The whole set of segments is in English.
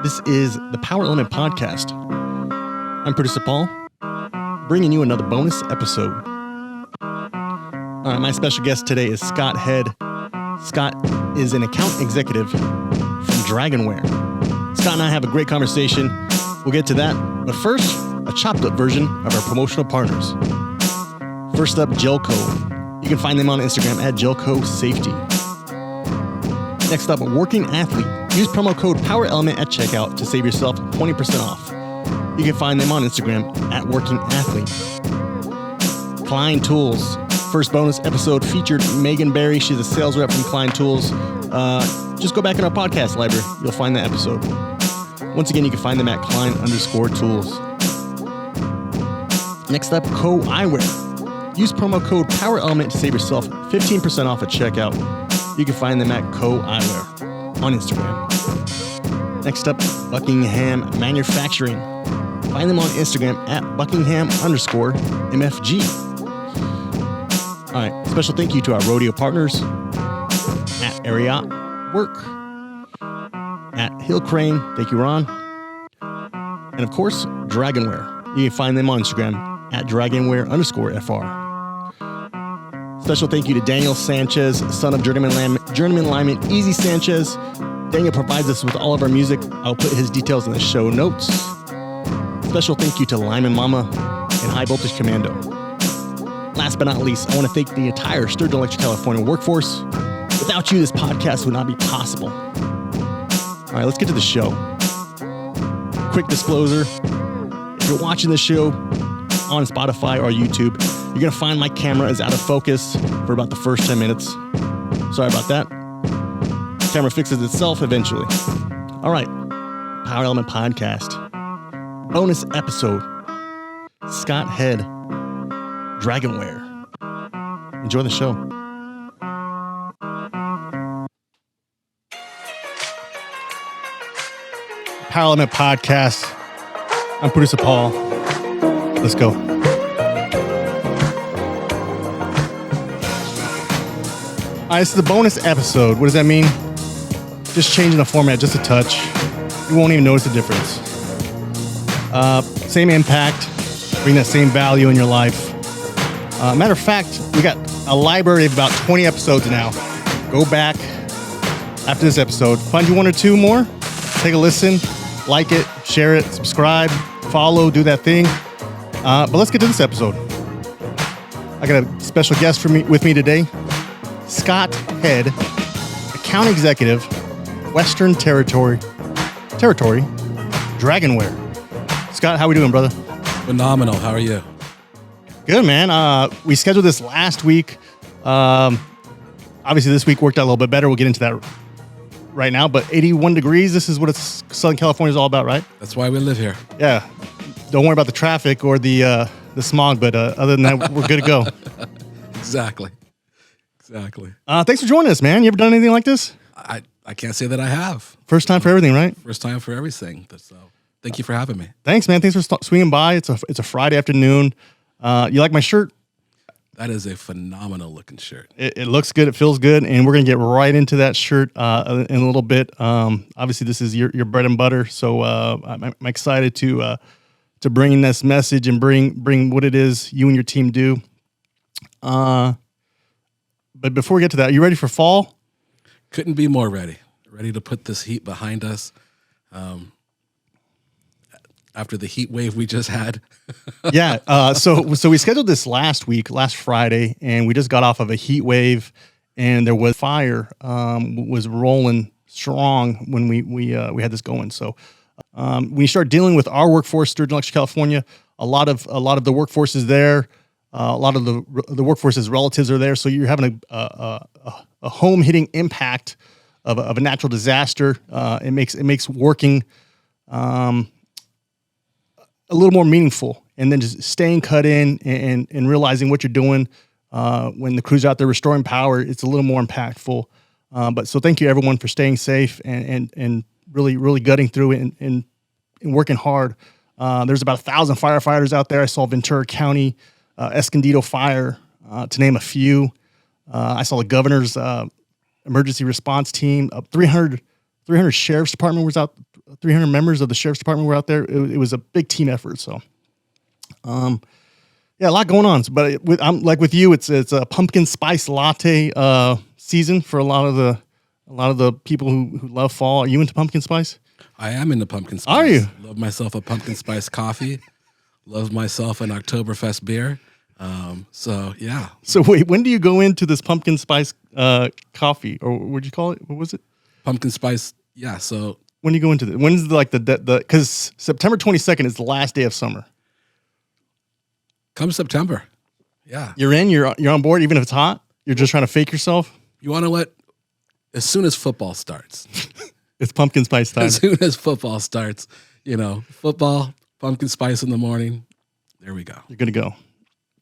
This is the Power Element Podcast. I'm producer Paul, bringing you another bonus episode. All right, my special guest today is Scott Head. Scott is an account executive from DragonWear. Scott and I have a great conversation. We'll get to that. But first, a chopped up version of our promotional partners. First up, Gelco. You can find them on Instagram at Gelco Safety. Next up, Working Athlete. Use promo code POWERELEMENT at checkout to save yourself 20% off. You can find them on Instagram at Working Athlete. Klein Tools. First bonus episode featured Megan Berry. She's a sales rep from Klein Tools. Just go back in our podcast library. You'll find that episode. Once again, you can find them at Klein_Tools. Next up, Co Eyewear. Use promo code POWERELEMENT to save yourself 15% off at checkout. You can find them at Co Eyewear on Instagram. Next up, Buckingham Manufacturing. Find them on Instagram at Buckingham_MFG. All right, special thank you to our Rodeo partners at Ariat Work, at Hill Crane, thank you, Ron, and of course, DragonWear. You can find them on Instagram at DragonWear_FR. Special thank you to Daniel Sanchez, son of journeyman lineman Easy Sanchez. Daniel provides us with all of our music. I'll put his details in the show notes. Special thank you to Lyman Mama and High Voltage Commando. Last but not least, I want to thank the entire Sturgeon Electric California workforce. Without you, this podcast would not be possible. All right, let's get to the show. Quick disclosure, if you're watching the show on Spotify or YouTube, you're going to find my camera is out of focus for about the first 10 minutes. Sorry about that. The camera fixes itself eventually. All right, Power Element Podcast. Bonus episode. Scott Head, DragonWear. Enjoy the show. Power Element Podcast. I'm producer Paul. Let's go. All right, this is a bonus episode. What does that mean? Just changing the format just a touch. You won't even notice the difference. Same impact, bring that same value in your life. Matter of fact, we got a library of about 20 episodes now. Go back after this episode, find you one or two more, take a listen, like it, share it, subscribe, follow, do that thing. But let's get to this episode. I got a special guest with me today, Scott Head, account executive, Western Territory, DragonWear. Scott, how we doing, brother? Phenomenal. How are you? Good, man. We scheduled this last week. Obviously, this week worked out a little bit better. We'll get into that right now. But 81 degrees, this is what Southern California is all about, right? That's why we live here. Yeah. Don't worry about the traffic or the smog, but other than that, we're good to go. Exactly. Thanks for joining us, man. You ever done anything like this? I can't say that I have. First time for everything, right? First time for everything. So thank you for having me. Thanks, man. Thanks for swinging by. It's a Friday afternoon. You like my shirt? That is a phenomenal looking shirt. It looks good. It feels good. And we're going to get right into that shirt in a little bit. Obviously, this is your bread and butter. So I'm excited to bring in this message and bring what it is you and your team do. But before we get to that, are you ready for fall? Couldn't be more ready. Ready to put this heat behind us. After the heat wave we just had. Yeah. So we scheduled this last Friday, and we just got off of a heat wave, and there was fire was rolling strong when we had this going. So when you start dealing with our workforce, Sturgeon Electric California, a lot of the workforce is there. A lot of the workforce's relatives are there. So you're having a home hitting impact of a natural disaster. It makes working a little more meaningful, and then just staying cut in and realizing what you're doing when the crew's out there restoring power. It's a little more impactful. But so thank you everyone for staying safe and really gutting through it and working hard. There's about 1,000 firefighters out there. I saw Ventura County Escondido Fire, to name a few. I saw the governor's emergency response team. 300 sheriff's department was out 300 members of the sheriff's department were out there. It was a big team effort. So, yeah, a lot going on. But I'm like with you, it's a pumpkin spice latte season for a lot of the people who love fall. Are you into pumpkin spice? I am into pumpkin spice. Are you? Love myself a pumpkin spice coffee. Love myself an Oktoberfest beer. So yeah. So wait, when do you go into this pumpkin spice coffee, or what'd you call it? What was it? Pumpkin spice. Yeah. So when do you go into when's like the because September 22nd is the last day of summer. Come September. Yeah. You're on board, even if it's hot. You're just trying to fake yourself. You want to what? As soon as football starts. It's pumpkin spice time. As soon as football starts, football, pumpkin spice in the morning. There we go. You're gonna go.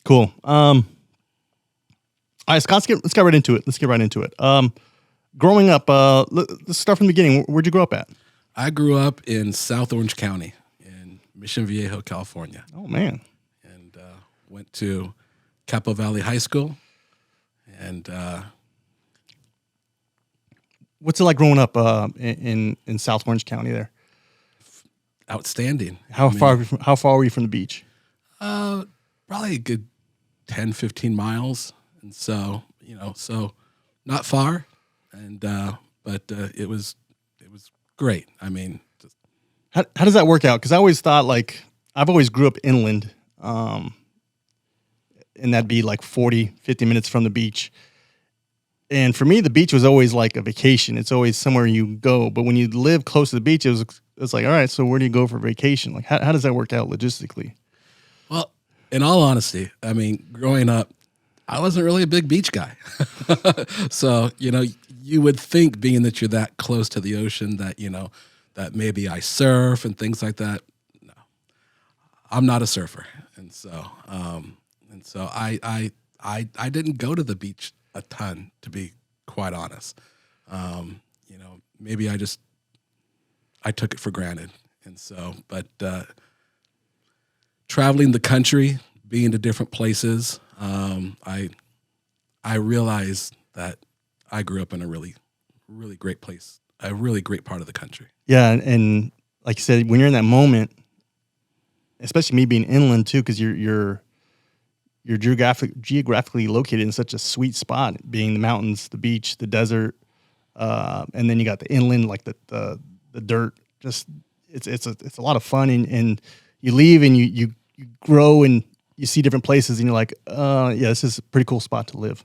Cool. All right, Scott, let's get right into it. Growing up, let's start from the beginning. Where'd you grow up at? I grew up in South Orange County in Mission Viejo, California. Oh man. And went to Capo Valley High School. And what's it like growing up in South Orange County there? Outstanding. How far were you from the beach? Probably a good 10, 15 miles. And so, so not far. And but it was great. I mean, how does that work out? Because I always thought, like, I've always grew up inland, and that'd be like 40, 50 minutes from the beach. And for me, the beach was always like a vacation. It's always somewhere you go. But when you live close to the beach, it's like, all right, so where do you go for vacation? Like, how does that work out logistically? Well, in all honesty, I mean, growing up, I wasn't really a big beach guy. So, you would think, being that you're that close to the ocean, that, that maybe I surf and things like that. No, I'm not a surfer. And so I didn't go to the beach a ton, to be quite honest. Maybe I took it for granted. And so, but traveling the country, being to different places, I realized that I grew up in a really, really great place, a really great part of the country. Yeah, and like you said, when you're in that moment, especially me being inland too, because you're geographically located in such a sweet spot, being the mountains, the beach, the desert, and then you got the inland, like the dirt. Just it's a lot of fun, and you leave and you grow and you see different places, and you're like, yeah, this is a pretty cool spot to live.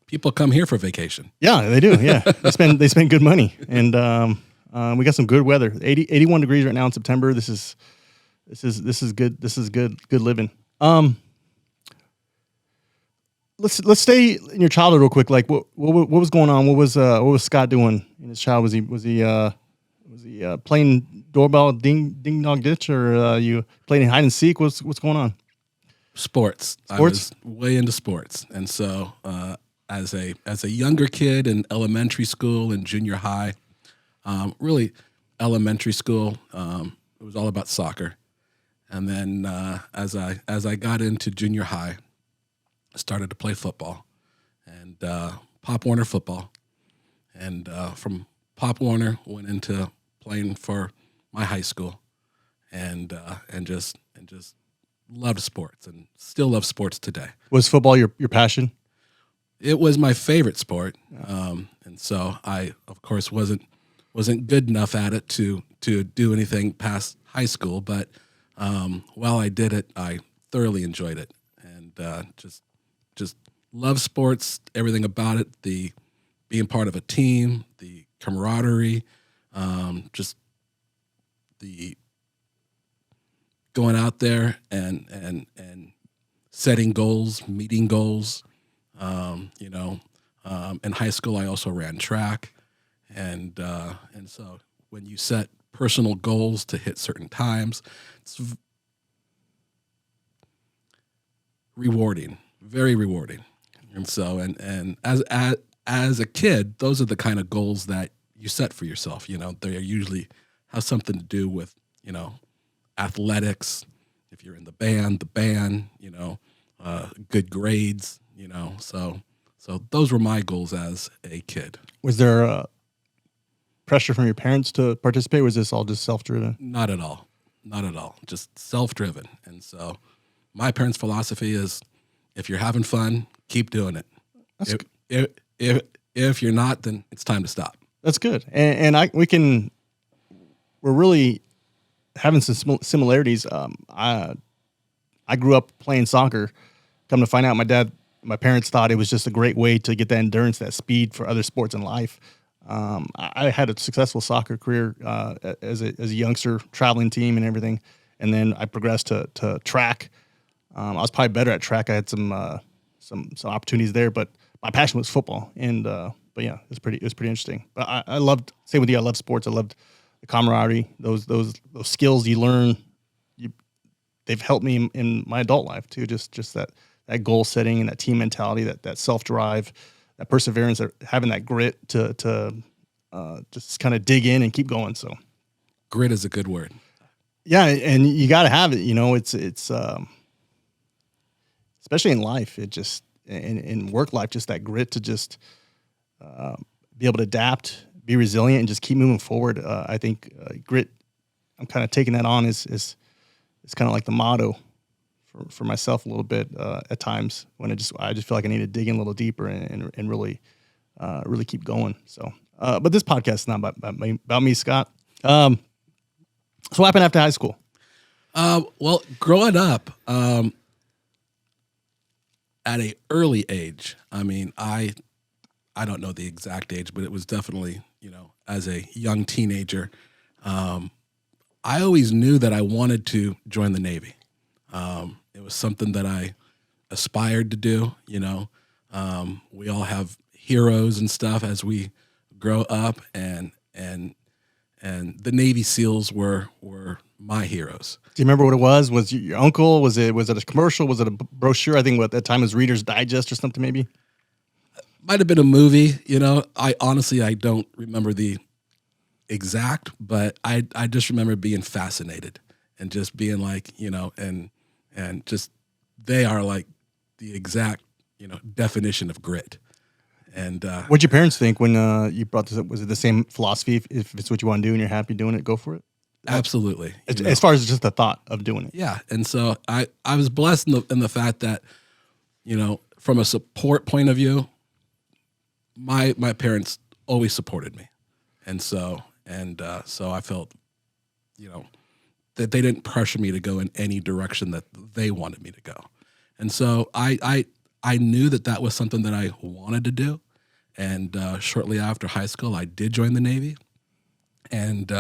People come here for vacation. Yeah, they do. Yeah, they spend good money, and we got some good weather. 81 degrees right now in September. This is good. This is good living. Let's stay in your childhood real quick. Like, what was going on? What was Scott doing in his childhood? Was he playing doorbell ding dong ditch, or you playing hide and seek? What's going on? Sports. I was way into sports, and so as a younger kid in elementary school and junior high, really elementary school, it was all about soccer, and then as I got into junior high, I started to play football, and Pop Warner football, and from Pop Warner went into playing for my high school, and just loved sports and still love sports today. Was football your passion? It was my favorite sport, and so I, of course, wasn't good enough at it to do anything past high school. But while I did it, I thoroughly enjoyed it, and just love sports, everything about it, the being part of a team, the camaraderie, just the going out there and setting goals, meeting goals. In high school, I also ran track, and so when you set personal goals to hit certain times, it's rewarding, very rewarding. And so, and as a kid, those are the kind of goals that you set for yourself. They usually have something to do with athletics. If you're in the band, good grades. So those were my goals as a kid. Was there a pressure from your parents to participate? Or was this all just self-driven? Not at all. Not at all. Just self-driven. And so my parents' philosophy is, if you're having fun, keep doing it. If you're not, then it's time to stop. That's good. And we're really having some similarities. I grew up playing soccer. Come to find out, my parents thought it was just a great way to get that endurance, that speed for other sports in life. I had a successful soccer career as a youngster, traveling team and everything, and then I progressed to track. I was probably better at track. I had some opportunities there, but my passion was football. And but yeah, it was pretty interesting. But I loved, same with you. I love sports. I loved the camaraderie, those skills you learn. They've helped me in my adult life too. Just that goal setting and that team mentality, that self drive, that perseverance, that having that grit to just kind of dig in and keep going. So, grit is a good word. Yeah, and you got to have it. It's especially in life. It just in work life, just that grit to just be able to adapt, be resilient, and just keep moving forward. I think grit. I'm kind of taking that on is kind of like the motto for myself a little bit at times when I just feel like I need to dig in a little deeper and really keep going. So, but this podcast is not about me, Scott. So what happened after high school? Well, growing up at an early age, I mean, I don't know the exact age, but it was definitely, as a young teenager, I always knew that I wanted to join the Navy. It was something that I aspired to do. We all have heroes and stuff as we grow up, and the Navy SEALs were my heroes. Do you remember what it was? Was your uncle? Was it a commercial? Was it a brochure? I think at that time it was Reader's Digest or something maybe. Might have been a movie. I honestly don't remember the exact, but I just remember being fascinated and just being like, and just they are like the exact definition of grit. And what'd your parents think when you brought this up? Was it the same philosophy? If it's what you want to do and you're happy doing it, go for it. Absolutely. As far as just the thought of doing it. Yeah, and so I was blessed in the fact that from a support point of view, my parents always supported me, and so I felt that they didn't pressure me to go in any direction that they wanted me to go. And so I knew that was something that I wanted to do. And shortly after high school, I did join the Navy, and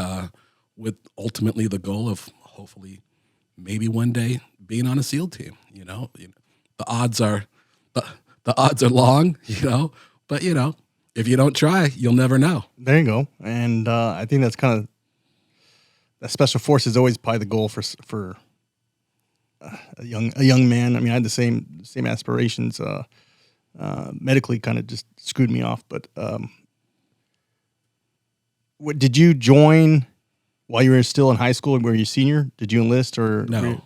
with ultimately the goal of hopefully maybe one day being on a SEAL team. The odds are long, but if you don't try, you'll never know. There you go. And I think that's kind of, that special force is always probably the goal for a young man. I mean, I had the same aspirations. Medically, kind of just screwed me off. But what did you join while you were still in high school? Were you senior? Did you enlist or no?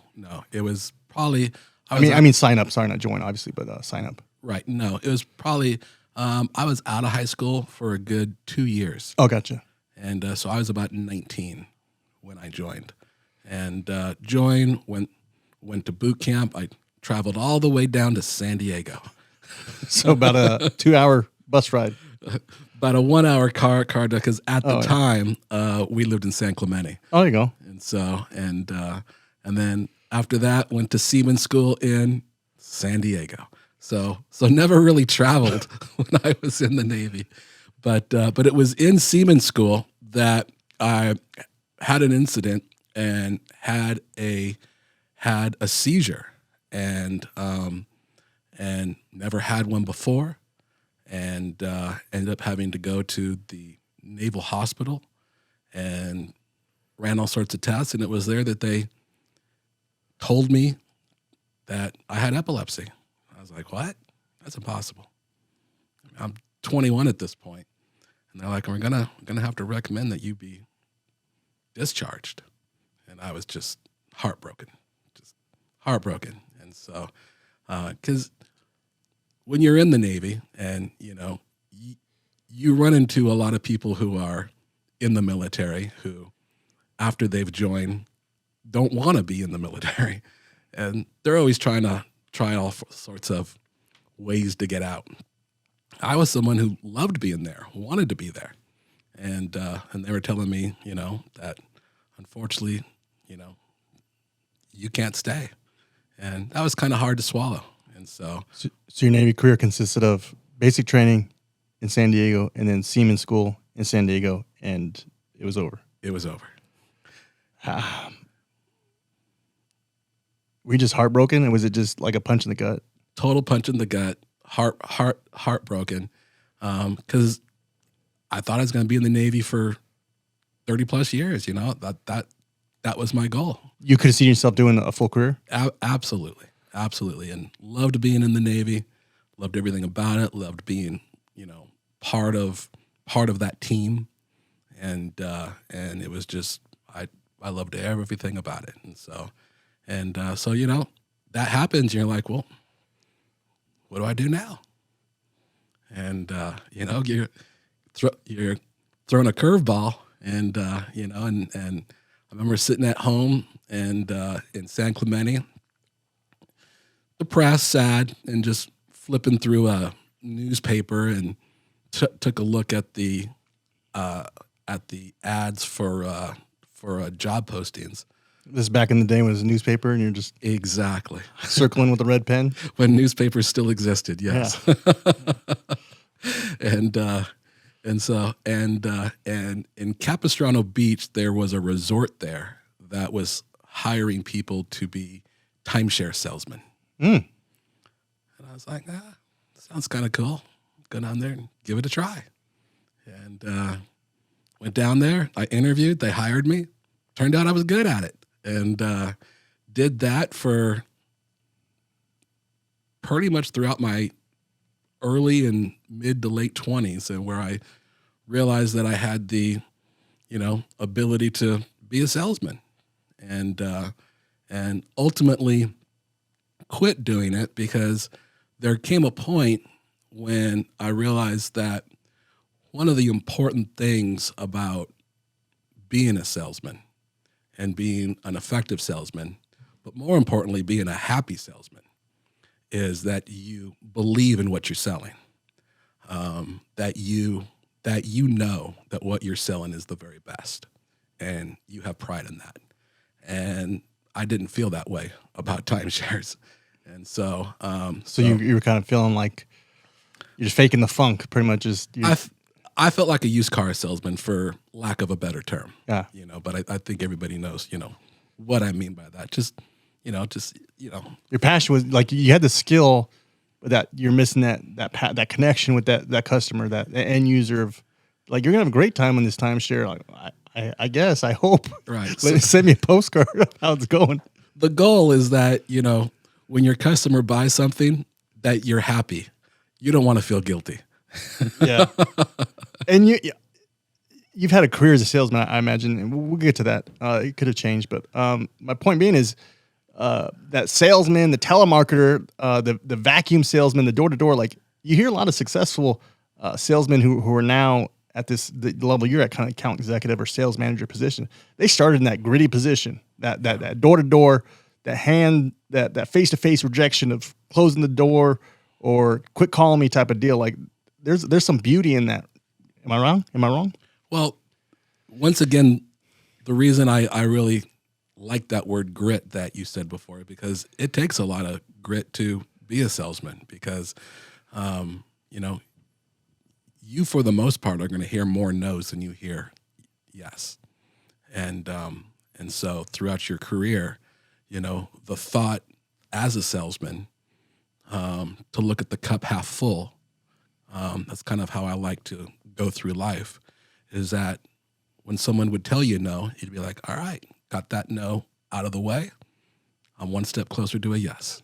It was probably. I mean, sign up. Sorry, not join, obviously, but sign up. Right. No, it was probably. I was out of high school for a good 2 years. Oh, gotcha. And so I was about 19 when I joined, and went to boot camp. I traveled all the way down to San Diego. So about a 2-hour bus ride. About a 1-hour car because at the time we lived in San Clemente. Oh, there you go. And so and then after that went to seaman school in San Diego. So never really traveled when I was in the Navy, but it was in seaman school that I had an incident and had a seizure, and never had one before, and ended up having to go to the Naval Hospital and ran all sorts of tests, and it was there that they told me that I had epilepsy. I was like, what? That's impossible. I'm 21 at this point. And they're like, we're gonna have to recommend that you be discharged. And I was just heartbroken. And so, because when you're in the Navy and, you run into a lot of people who are in the military who, after they've joined, don't want to be in the military. And they're always trying to try all sorts of ways to get out. I was someone who loved being there, wanted to be there. And they were telling me, that unfortunately, you can't stay. And that was kind of hard to swallow. And so your Navy career consisted of basic training in San Diego and then seaman school in San Diego, and it was over. It was over. Were you just heartbroken, and was it just like a punch in the gut? Total punch in the gut, heartbroken, because I thought I was going to be in the Navy for 30 plus years. That was my goal. You could have seen yourself doing a full career? Absolutely, and loved being in the Navy. Loved everything about it. Loved being, part of that team, and it was just I loved everything about it, and so that happens. You're like, well, what do I do now? And you're throwing a curveball, and and I remember sitting at home and in San Clemente, depressed, sad, and just flipping through a newspaper and took a look at the ads for job postings. This is back in the day when it was a newspaper and you're just exactly circling with a red pen? When newspapers still existed, yes. Yeah. and in Capistrano Beach, there was a resort there that was hiring people to be timeshare salesmen. And I was like, sounds kind of cool. Go down there and give it a try. And went down there. I interviewed. They hired me. Turned out I was good at it. And did that for pretty much throughout my early and mid to late 20s, and where I realized that I had the, ability to be a salesman, and ultimately quit doing it because there came a point when I realized that one of the important things about being a salesman and being an effective salesman, but more importantly, being a happy salesman, is that you believe in what you're selling, that you know that what you're selling is the very best, and you have pride in that. And I didn't feel that way about timeshares, and so you were kind of feeling like you're just faking the funk, pretty much. I felt like a used car salesman, for lack of a better term. Yeah. But I think everybody knows, what I mean by that. Your passion was like you had the skill, but that you're missing that connection with that customer, that end user of, like, you're gonna have a great time on this timeshare. Like, I guess, I hope. Right. Send me a postcard of how it's going. The goal is that, when your customer buys something, that you're happy. You don't want to feel guilty. Yeah. And you've had a career as a salesman, I imagine, and we'll get to that. It could have changed, but my point being is that salesman, the telemarketer, the vacuum salesman, the door-to-door, like, you hear a lot of successful salesmen who are now at the level you're at, kind of account executive or sales manager position. They started in that gritty position, that door-to-door, that face-to-face rejection of closing the door or quit calling me type of deal. Like, there's some beauty in that. Am I wrong? Well, once again, the reason I really like that word grit that you said before, because it takes a lot of grit to be a salesman, because, you, for the most part, are going to hear more no's than you hear yes. And so throughout your career, the thought as a salesman, to look at the cup half full, that's kind of how I like to go through life, is that when someone would tell you no, you'd be like, all right, got that no out of the way. I'm one step closer to a yes.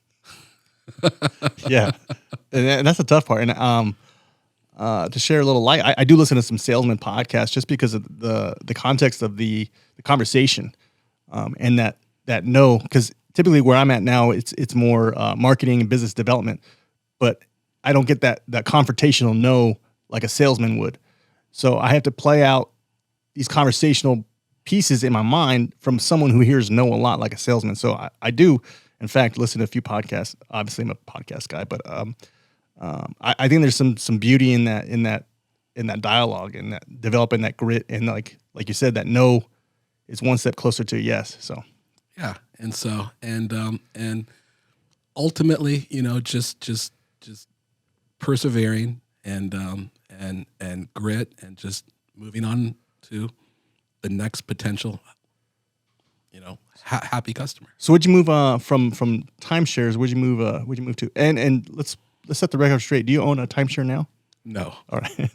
Yeah. And that's the tough part. And to share a little light, I do listen to some salesman podcasts just because of the context of the conversation, and that no, because typically where I'm at now, it's more marketing and business development, but I don't get that confrontational no like a salesman would. So I have to play out these conversational pieces in my mind from someone who hears no a lot, like a salesman. So I do, in fact, listen to a few podcasts. Obviously, I'm a podcast guy, but I think there's some beauty in that dialogue and that developing that grit and like you said, that no is one step closer to a yes. So yeah, and ultimately, just persevering and grit and just moving on to the next potential, happy customer. So would you move from timeshares? Would you move to? And let's set the record straight. Do you own a timeshare now? No. All right.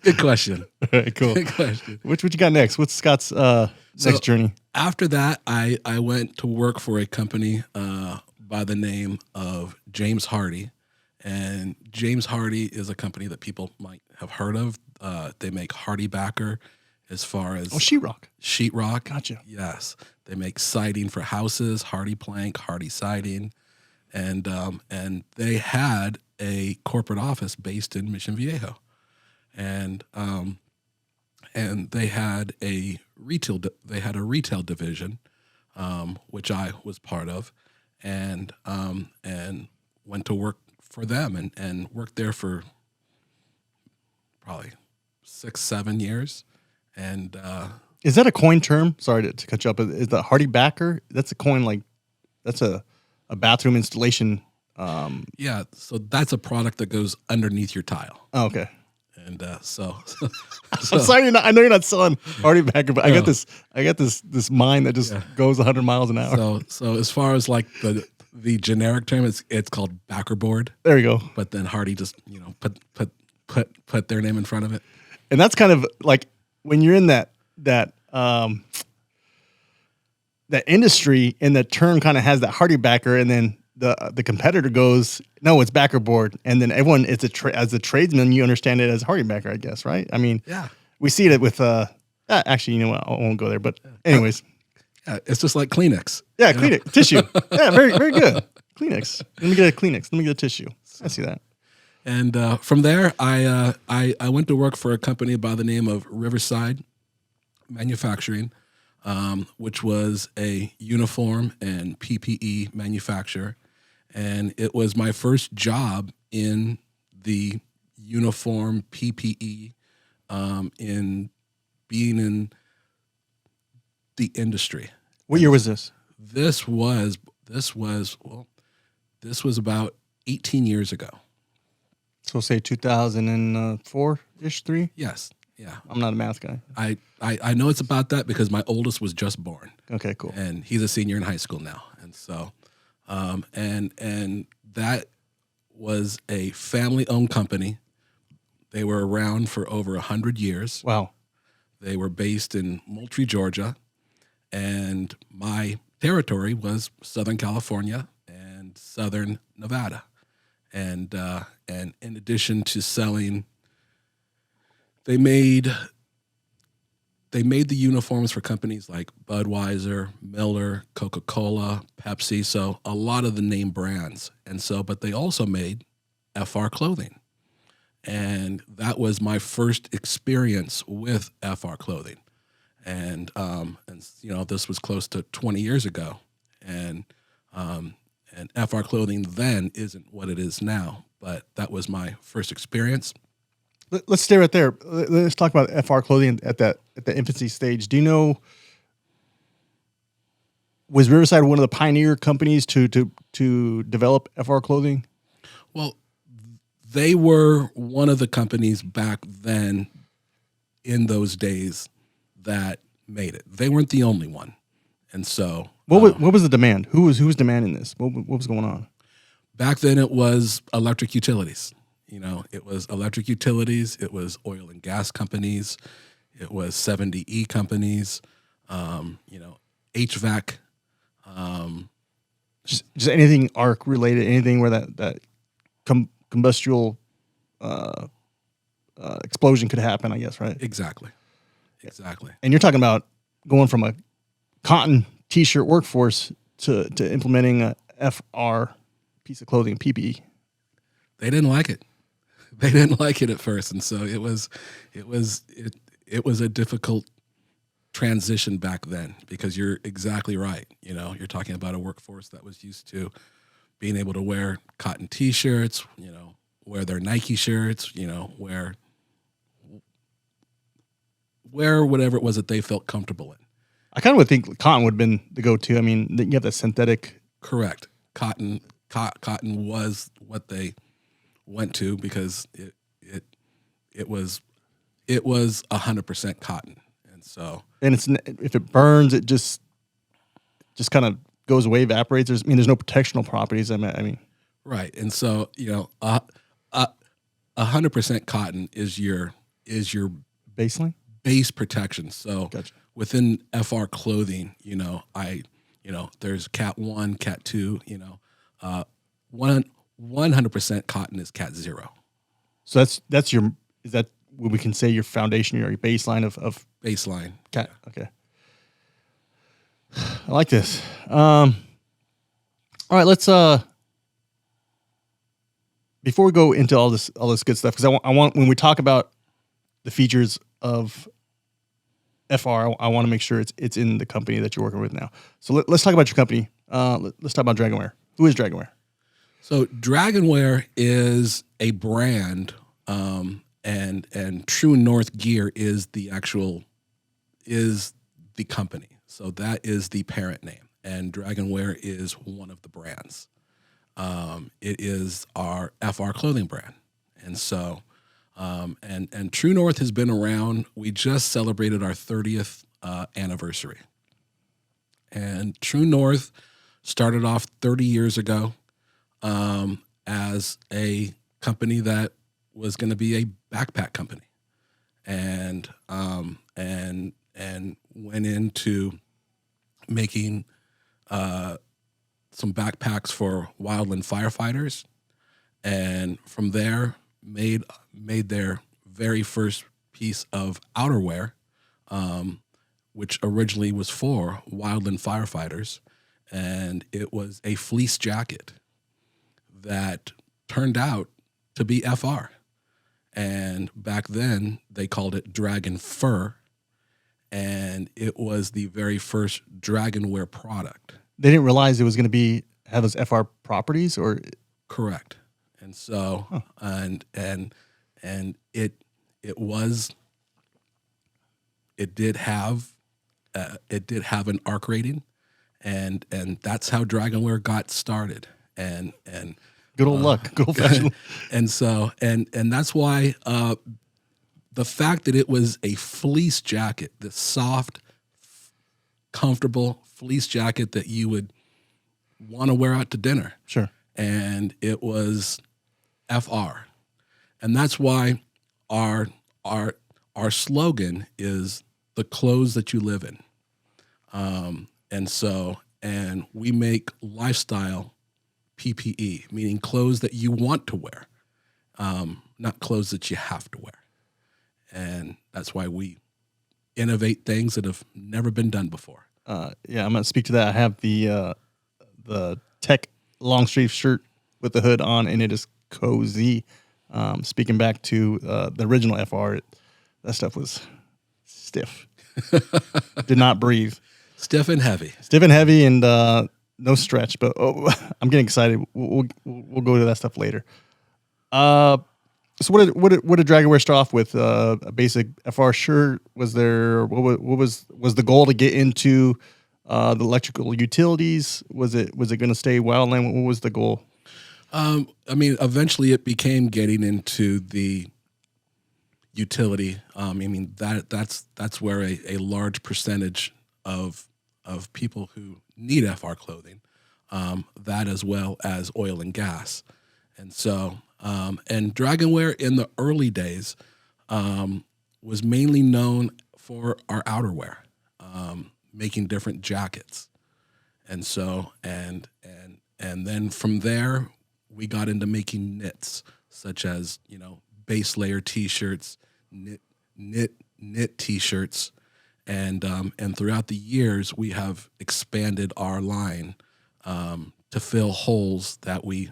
Good question. All right, cool. Good question. What you got next? What's Scott's next journey? After that, I went to work for a company by the name of James Hardie. And James Hardie is a company that people might have heard of. They make Hardie backer as far as sheetrock. Sheetrock. Gotcha. Yes. They make siding for houses, Hardie plank, Hardie siding. And they had a corporate office based in Mission Viejo. And they had a retail division, which I was part of, and went to work for them and worked there for probably 6-7 years. And is that a coin term? Sorry to cut you up. Is the Hardie backer? That's a coin, that's a bathroom installation. Yeah, so that's a product that goes underneath your tile. Oh, okay. And so I'm sorry, I know you're not selling Hardie backer, but I got this mine that just goes 100 miles an hour. So as far as like the generic term, it's called backer board. There you go. But then Hardie just put their name in front of it. And that's kind of like when you're in that industry, and the term kind of has that Hardie backer, and then the competitor goes, no, it's backer board, and then everyone, it's as a tradesman, you understand it as Hardie backer, I guess, right? I mean, yeah, we see it with actually, you know what? I won't go there, but anyways, yeah, it's just like Kleenex. Yeah, Kleenex tissue. Yeah, very very good. Kleenex. Let me get a Kleenex. Let me get a tissue. I see that. And from there, I went to work for a company by the name of Riverside Manufacturing, which was a uniform and PPE manufacturer. And it was my first job in the uniform PPE, in being in the industry. What year was this? This was about 18 years ago. So say 2004-ish, 3? Yes. Yeah. I'm not a math guy. I know it's about that because my oldest was just born. Okay, cool. And he's a senior in high school now. And so, and that was a family-owned company. They were around for over 100 years. Wow. They were based in Moultrie, Georgia. And my territory was Southern California and Southern Nevada. And in addition to selling, they made the uniforms for companies like Budweiser, Miller, Coca-Cola, Pepsi, so a lot of the name brands. And so, but they also made FR clothing. And that was my first experience with FR clothing. And this was close to 20 years ago. And FR clothing then isn't what it is now, but that was my first experience. Let's stay right there. Let's talk about FR clothing at the infancy stage. Do you know, was Riverside one of the pioneer companies to develop FR clothing? Well, they were one of the companies back then in those days that made it. They weren't the only one. And so what was the demand? Who was demanding this? What was going on? Back then it was electric utilities. It was electric utilities, it was oil and gas companies, it was 70E companies, HVAC. Just anything arc related, anything where that combustible explosion could happen, I guess, right? Exactly. And you're talking about going from a cotton t-shirt workforce to implementing a FR piece of clothing, PPE. They didn't like it. They didn't like it at first, and so it it was a difficult transition back then, because you're exactly right. You're talking about a workforce that was used to being able to wear cotton T-shirts, wear their Nike shirts, wear whatever it was that they felt comfortable in. I kind of would think cotton would have been the go-to. I mean, you have that synthetic. Correct. Cotton was what they went to, because it was 100% cotton, and so. And if it burns, it just kind of goes away, evaporates. There's no protectional properties. I mean, right. And so 100% cotton is your baseline base protection. So gotcha. Within FR clothing, there's Cat 1, Cat 2. 100% cotton is Cat 0. So is that what we can say your foundation, your baseline of baseline? Cat. Yeah. Okay. I like this. All right, let's before we go into all this good stuff, because I want when we talk about the features of FR, I want to make sure it's in the company that you're working with now. So let's talk about your company. Let's talk about DragonWear. Who is DragonWear? So DragonWear is a brand, and True North Gear is the company. So that is the parent name, and DragonWear is one of the brands. It is our FR clothing brand, and so and True North has been around. We just celebrated our 30th anniversary, and True North started off 30 years ago as a company that was going to be a backpack company, and went into making some backpacks for wildland firefighters, and from there made their very first piece of outerwear, which originally was for wildland firefighters, and it was a fleece jacket that turned out to be FR. And back then they called it Dragon Fur, and it was the very first DragonWear product. They didn't realize it was going to have those FR properties, or correct. And so, and it did have an ARC rating, and that's how DragonWear got started. And good old luck, good old fashioned. And so, and that's why the fact that it was a fleece jacket, the soft, comfortable fleece jacket that you would want to wear out to dinner. Sure. And it was FR. And that's why our slogan is the clothes that you live in. And we make lifestyle PPE, meaning clothes that you want to wear, not clothes that you have to wear. And that's why we innovate things that have never been done before. Yeah, I'm going to speak to that. I have the tech long sleeve shirt with the hood on, and it is cozy. Speaking back to the original FR, that stuff was stiff. Did not breathe. Stiff and heavy. Stiff and heavy, and no stretch. But I'm getting excited. We'll go to that stuff later. So what did DragonWear start off with? A basic FR shirt? Was there what was the goal to get into the electrical utilities? Was it going to stay wildland? What was the goal? I mean, eventually it became getting into the utility. I mean, that's where a large percentage of people who need FR clothing, that as well as oil and gas. And so, and DragonWear in the early days was mainly known for our outerwear, making different jackets. And so, and then from there, we got into making knits, such as, base layer T-shirts, knit T-shirts, and throughout the years we have expanded our line to fill holes that we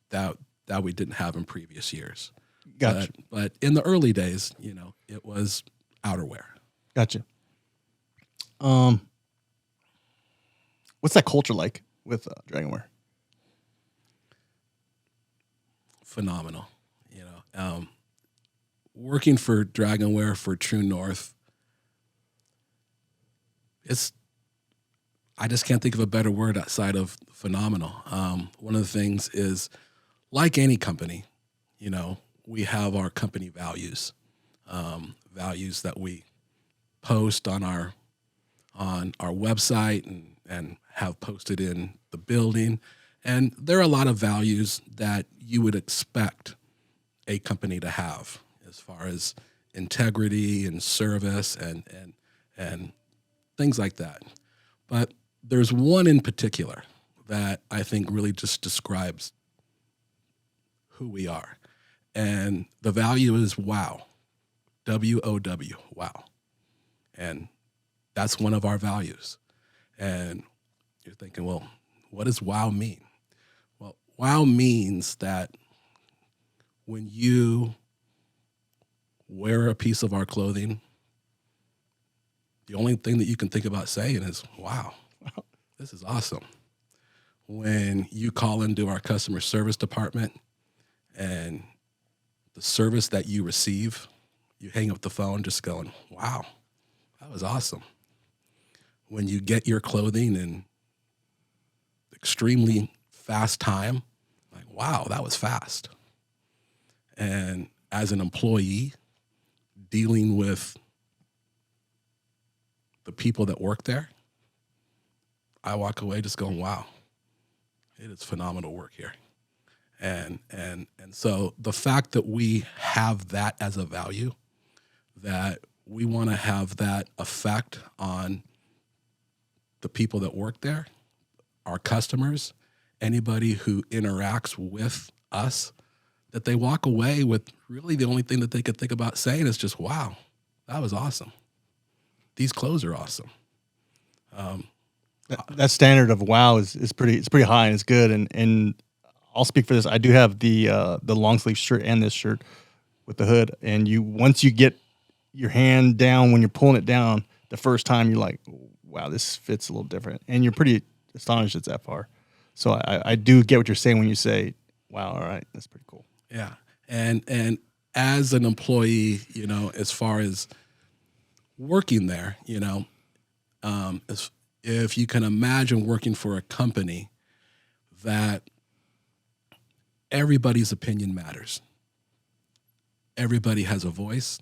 didn't have in previous years. Gotcha. But in the early days, it was outerwear. Gotcha. What's that culture like with DragonWear? Phenomenal. Working for DragonWear, for True North, I just can't think of a better word outside of phenomenal. One of the things is, like any company, we have our company values, values that we post on our website and have posted in the building. And there are a lot of values that you would expect a company to have, as far as integrity and service and things like that. But there's one in particular that I think really just describes who we are. And the value is wow. WOW, wow. And that's one of our values. And you're thinking, well, what does wow mean? Well, wow means that when you wear a piece of our clothing, the only thing that you can think about saying is, wow, this is awesome. When you call into our customer service department and the service that you receive, you hang up the phone just going, wow, that was awesome. When you get your clothing in extremely fast time, like, wow, that was fast. And as an employee, dealing with the people that work there, I walk away just going, wow, it is phenomenal work here. And so the fact that we have that as a value, that we want to have that effect on the people that work there, our customers, anybody who interacts with us, that they walk away with really the only thing that they could think about saying is just, wow, that was awesome. These clothes are awesome. That standard of wow is pretty high, and it's good. And I'll speak for this. I do have the long sleeve shirt and this shirt with the hood. And once you get your hand down, when you're pulling it down the first time, you're like, wow, this fits a little different. And you're pretty astonished it's that far. So I do get what you're saying when you say, wow, all right, that's pretty cool. Yeah. And as an employee, as far as working there, if you can imagine working for a company that everybody's opinion matters. Everybody has a voice.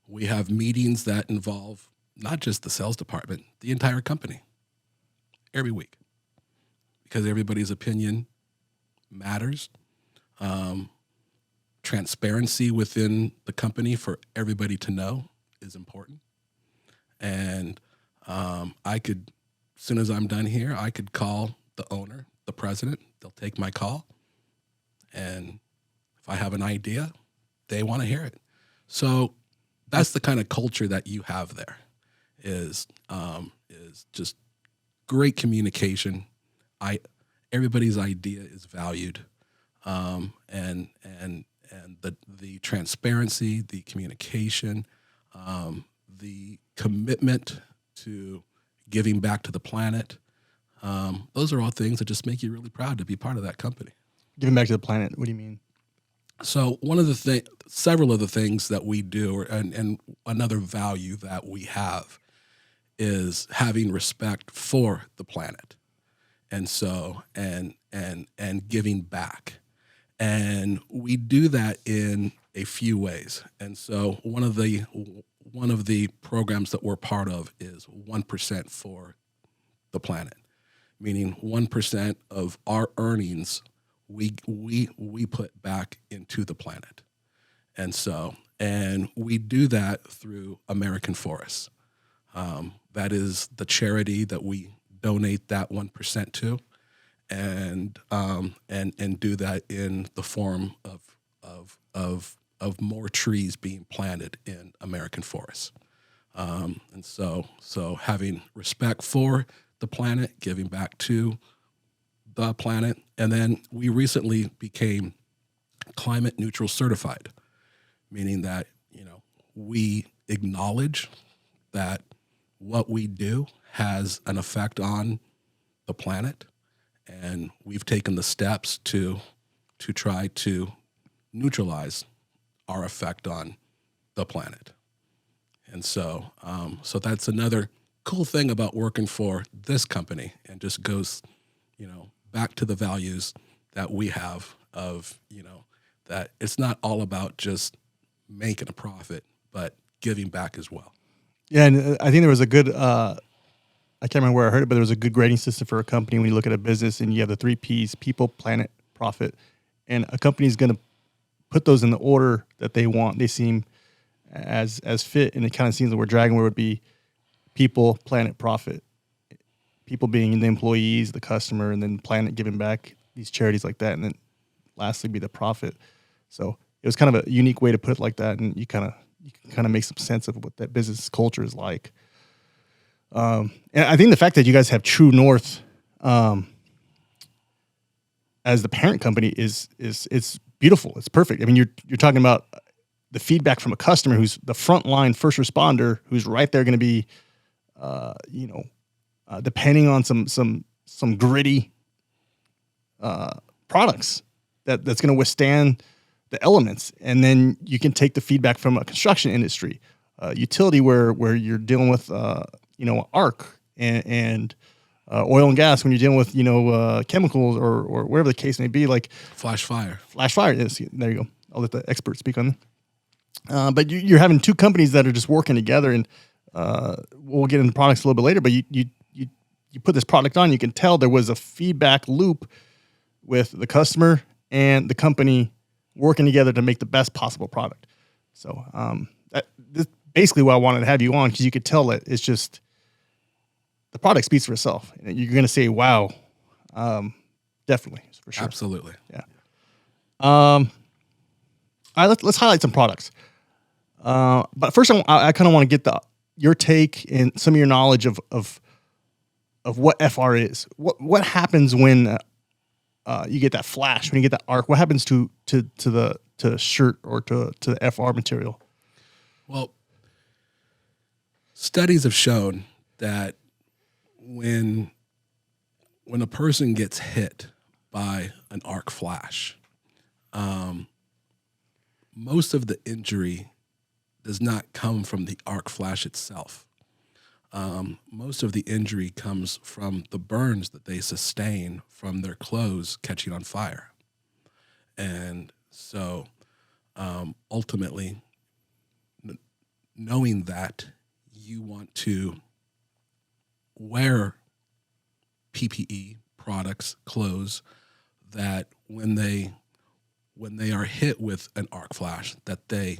We have meetings that involve not just the sales department, the entire company every week, because everybody's opinion matters. Transparency within the company for everybody to know is important. And I could, as soon as I'm done here, I could call the owner, the president. They'll take my call. And if I have an idea, they want to hear it. So that's the kind of culture that you have there, is just great communication. Everybody's idea is valued. And the transparency, the communication, the commitment to giving back to the planet, those are all things that just make you really proud to be part of that company. Giving back to the planet, what do you mean? So several of the things that we do, and another value that we have, is having respect for the planet, and so and giving back. And we do that in a few ways. And so one of the programs that we're part of is 1% for the planet, meaning 1% of our earnings we put back into the planet. And so, and we do that through American Forests. That is the charity that we donate that 1% to. And do that in the form of more trees being planted in American forests. And so having respect for the planet, giving back to the planet, and then we recently became climate neutral certified, meaning that we acknowledge that what we do has an effect on the planet, and we've taken the steps to try to neutralize our effect on the planet. And so so that's another cool thing about working for this company, and just goes, back to the values that we have of, that it's not all about just making a profit, but giving back as well. Yeah, and I think there was a good, I can't remember where I heard it, but there was a good grading system for a company when you look at a business and you have the 3 Ps: people, planet, profit. And a company is going to put those in the order that they want. They seem as fit, and it kind of seems where DragonWear would be people, planet, profit. People being the employees, the customer, and then planet giving back, these charities like that, and then lastly be the profit. So it was kind of a unique way to put it like that, and you can kind of make some sense of what that business culture is like. And I think the fact that you guys have True North as the parent company is it's beautiful. It's perfect. I mean, you're talking about the feedback from a customer who's the frontline first responder, who's right there going to be, depending on some gritty products that's going to withstand the elements. And then you can take the feedback from a construction industry, utility where you're dealing with arc and oil and gas, when you're dealing with chemicals or whatever the case may be, like Flash fire. Yes, there you go. I'll let the experts speak on that. But you're having 2 companies that are just working together, and we'll get into products a little bit later. But you put this product on, you can tell there was a feedback loop with the customer and the company working together to make the best possible product. So this is basically why I wanted to have you on, because you could tell that it's just the product speaks for itself. You're going to say, "Wow, definitely for sure." Absolutely, yeah. All right, let's highlight some products. But first, I kind of want to get your take and some of your knowledge of what FR is. What happens when you get that flash, when you get that arc? What happens to the shirt or to the FR material? Well, studies have shown that when a person gets hit by an arc flash, most of the injury does not come from the arc flash itself. Most of the injury comes from the burns that they sustain from their clothes catching on fire. And so ultimately, knowing that, you want to wear PPE products, clothes, that when they are hit with an arc flash, that they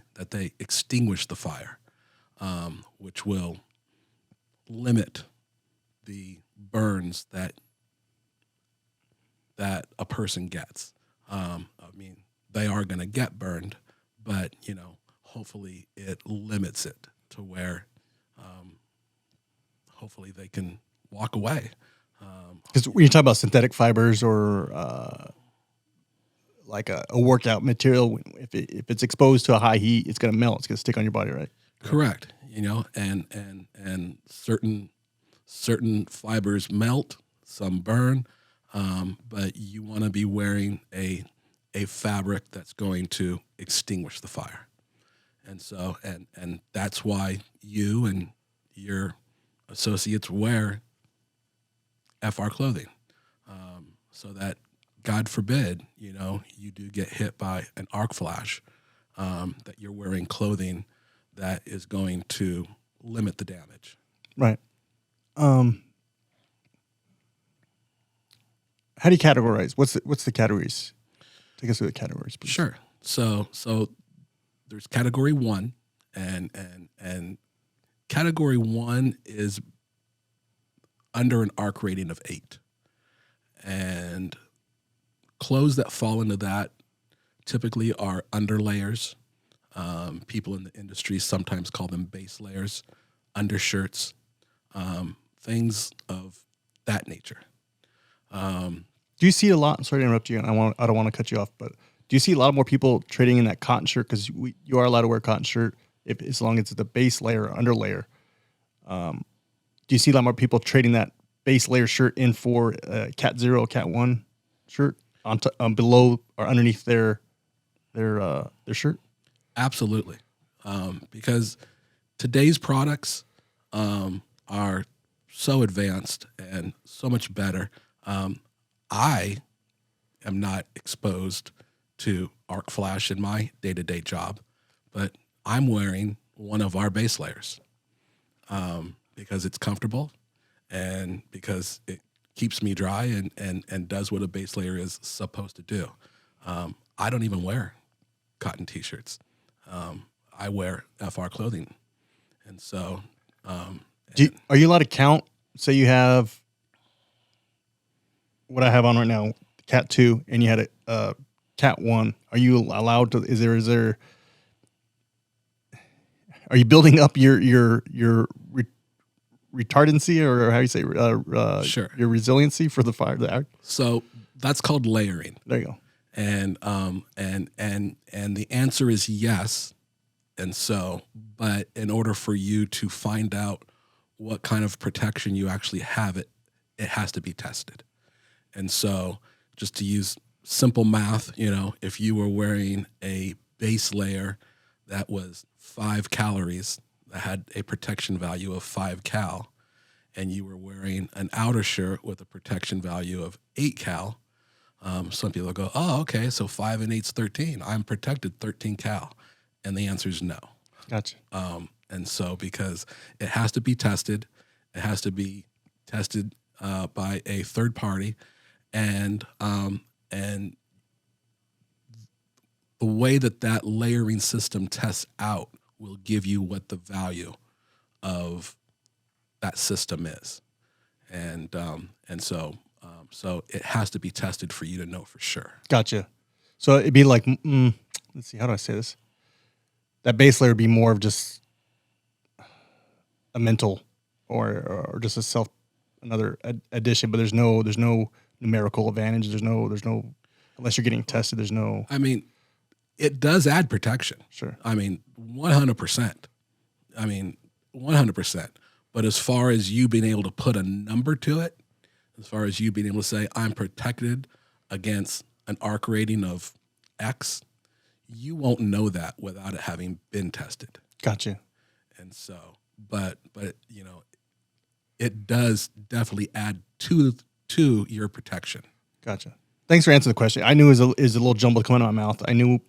extinguish the fire, which will limit the burns that a person gets. I mean, they are going to get burned, but hopefully it limits it to where hopefully they can walk away. Because when you talk about synthetic fibers or like a workout material, if it's exposed to a high heat, it's going to melt. It's going to stick on your body, right? Correct. And certain fibers melt, some burn, but you want to be wearing a fabric that's going to extinguish the fire. And so, and that's why you and your associates wear FR clothing, so that, God forbid, you do get hit by an arc flash, that you're wearing clothing that is going to limit the damage. Right. How do you categorize? What's the categories? Take us through the categories, please. Sure. So there's category 1, and category 1 is under an arc rating of 8. And clothes that fall into that typically are underlayers. People in the industry sometimes call them base layers, undershirts, things of that nature. Do you see a lot? Sorry to interrupt you. I don't want to cut you off, but do you see a lot more people trading in that cotton shirt? Because you are allowed to wear a cotton shirt if as long as it's the base layer or under layer. Do you see a lot more people trading that base layer shirt in for Cat 0, Cat 1 shirt below or underneath their shirt? Absolutely. Because today's products are so advanced and so much better. I am not exposed to arc flash in my day-to-day job, but I'm wearing one of our base layers because it's comfortable and because it keeps me dry and does what a base layer is supposed to do. I don't even wear cotton t-shirts. I wear FR clothing. And so... are you allowed to count? Say you have what I have on right now, Cat 2, and you had a Cat 1. Are you allowed to? Is there? Are you building up your retardancy, or how you say Sure, your resiliency for the fire? So that's called layering. There you go. And the answer is yes. And so, but in order for you to find out what kind of protection you actually have, it has to be tested. And so, just to use simple math, if you were wearing a base layer that was 5 calories, that had a protection value of 5 cal, and you were wearing an outer shirt with a protection value of 8 cal, some people go, oh, okay, so 5 and 8's 13. I'm protected 13 cal. And the answer is no. Gotcha. And so, because it has to be tested, it has to be tested by a third party, and the way that layering system tests out will give you what the value of that system is, and so it has to be tested for you to know for sure. Gotcha. So it'd be like, let's see, how do I say this? That base layer would be more of just a mental or just another addition, but there's no numerical advantage. There's no unless you're getting tested. There's no. I mean, it does add protection. Sure. I mean, 100%. 100%. But as far as you being able to put a number to it, as far as you being able to say I'm protected against an arc rating of X, you won't know that without it having been tested. Gotcha. And so, but it does definitely add to your protection. Gotcha. Thanks for answering the question. I knew it was a little jumbled coming out of my mouth. I knew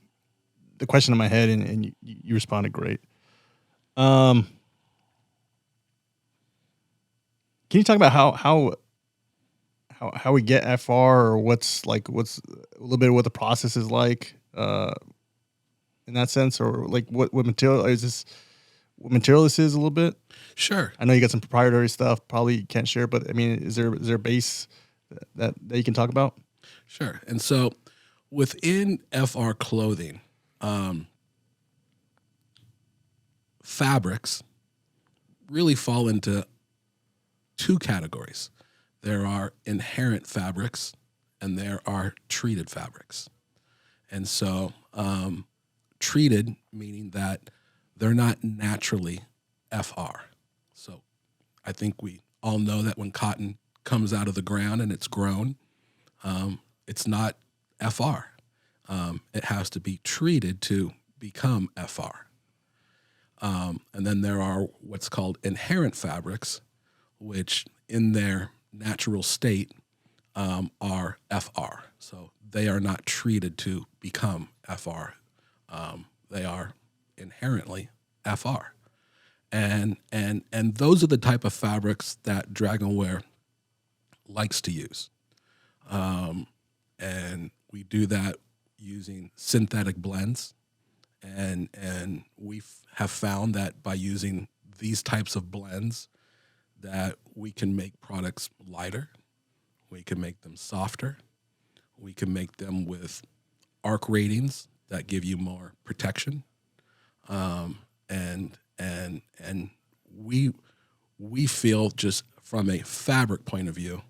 the question in my head, and you responded great. Can you talk about how we get FR, or what's a little bit of what the process is like in that sense, or like what material is this? What material this is a little bit? Sure. I know you got some proprietary stuff, probably you can't share, but I mean, is there a base that you can talk about? Sure. And so within FR clothing, fabrics really fall into 2 categories. There are inherent fabrics and there are treated fabrics. And so treated meaning that they're not naturally FR. So I think we all know that when cotton comes out of the ground and it's grown, it's not FR. It has to be treated to become FR. And then there are what's called inherent fabrics, which in their natural state are FR. So they are not treated to become FR. They are inherently FR. And those are the type of fabrics that DragonWear likes to use. And we do that using synthetic blends. And we have found that by using these types of blends that we can make products lighter, we can make them softer, we can make them with arc ratings that give you more protection. And we feel, just from a fabric point of view,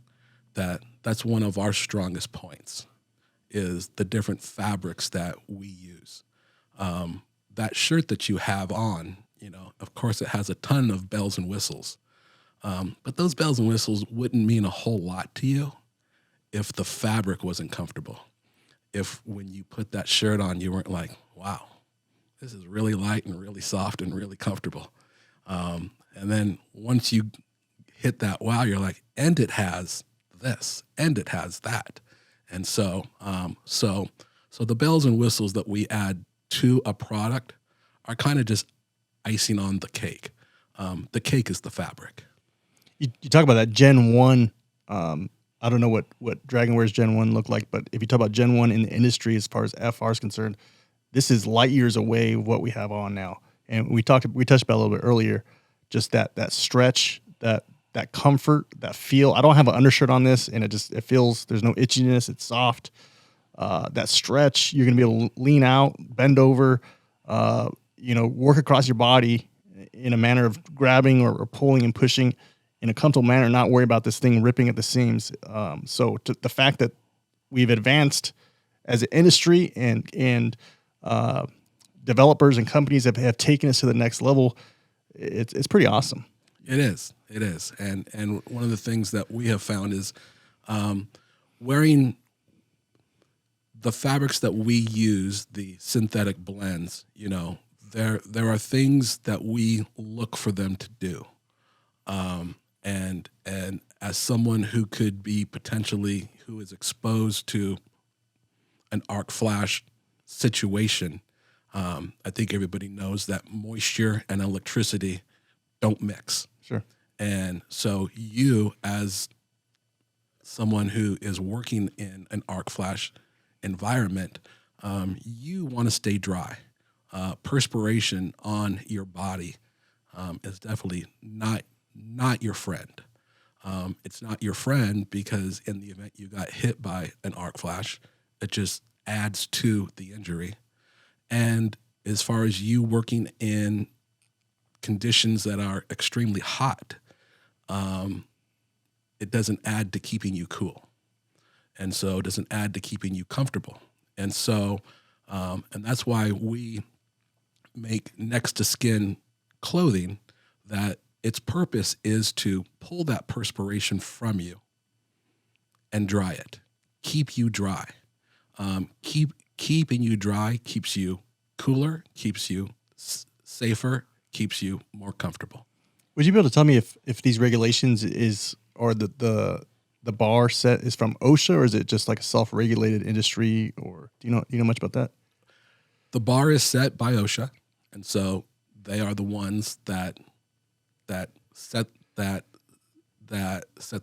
that that's one of our strongest points, is the different fabrics that we use. that shirt that you have on, of course it has a ton of bells and whistles. But those bells and whistles wouldn't mean a whole lot to you if the fabric wasn't comfortable. If when you put that shirt on, you weren't like, wow, this is really light and really soft and really comfortable. And then once you hit that wow, you're like, and it has this, and it has that. And so the bells and whistles that we add to a product are kind of just icing on the cake. The cake is the fabric. You talk about that Gen 1. I don't know what DragonWear's Gen 1 looked like, but if you talk about Gen 1 in the industry as far as FR is concerned, this is light years away of what we have on now. And we touched about it a little bit earlier, just that stretch, that comfort, that feel. I don't have an undershirt on this, and it feels, there's no itchiness. It's soft. That stretch, you're going to be able to lean out, bend over, work across your body in a manner of grabbing or pulling and pushing in a comfortable manner, not worry about this thing ripping at the seams. So the fact that we've advanced as an industry and developers and companies have taken us to the next level, it's pretty awesome. It is. And one of the things that we have found is wearing the fabrics that we use, the synthetic blends, there are things that we look for them to do. And as someone who is exposed to an arc flash situation, I think everybody knows that moisture and electricity don't mix. Sure. And so you, as someone who is working in an arc flash environment, you want to stay dry. Perspiration on your body is definitely not your friend. It's not your friend because in the event you got hit by an arc flash, it just adds to the injury. And as far as you working in conditions that are extremely hot, it doesn't add to keeping you cool. And so it doesn't add to keeping you comfortable. And so, and that's why we make next to skin clothing that its purpose is to pull that perspiration from you and dry it, keep you dry. Keeping you dry keeps you cooler, keeps you safer, keeps you more comfortable. Would you be able to tell me if these regulations or the bar set is from OSHA, or is it just like a self-regulated industry, or do you know much about that? The bar is set by OSHA, and so they are the ones that set the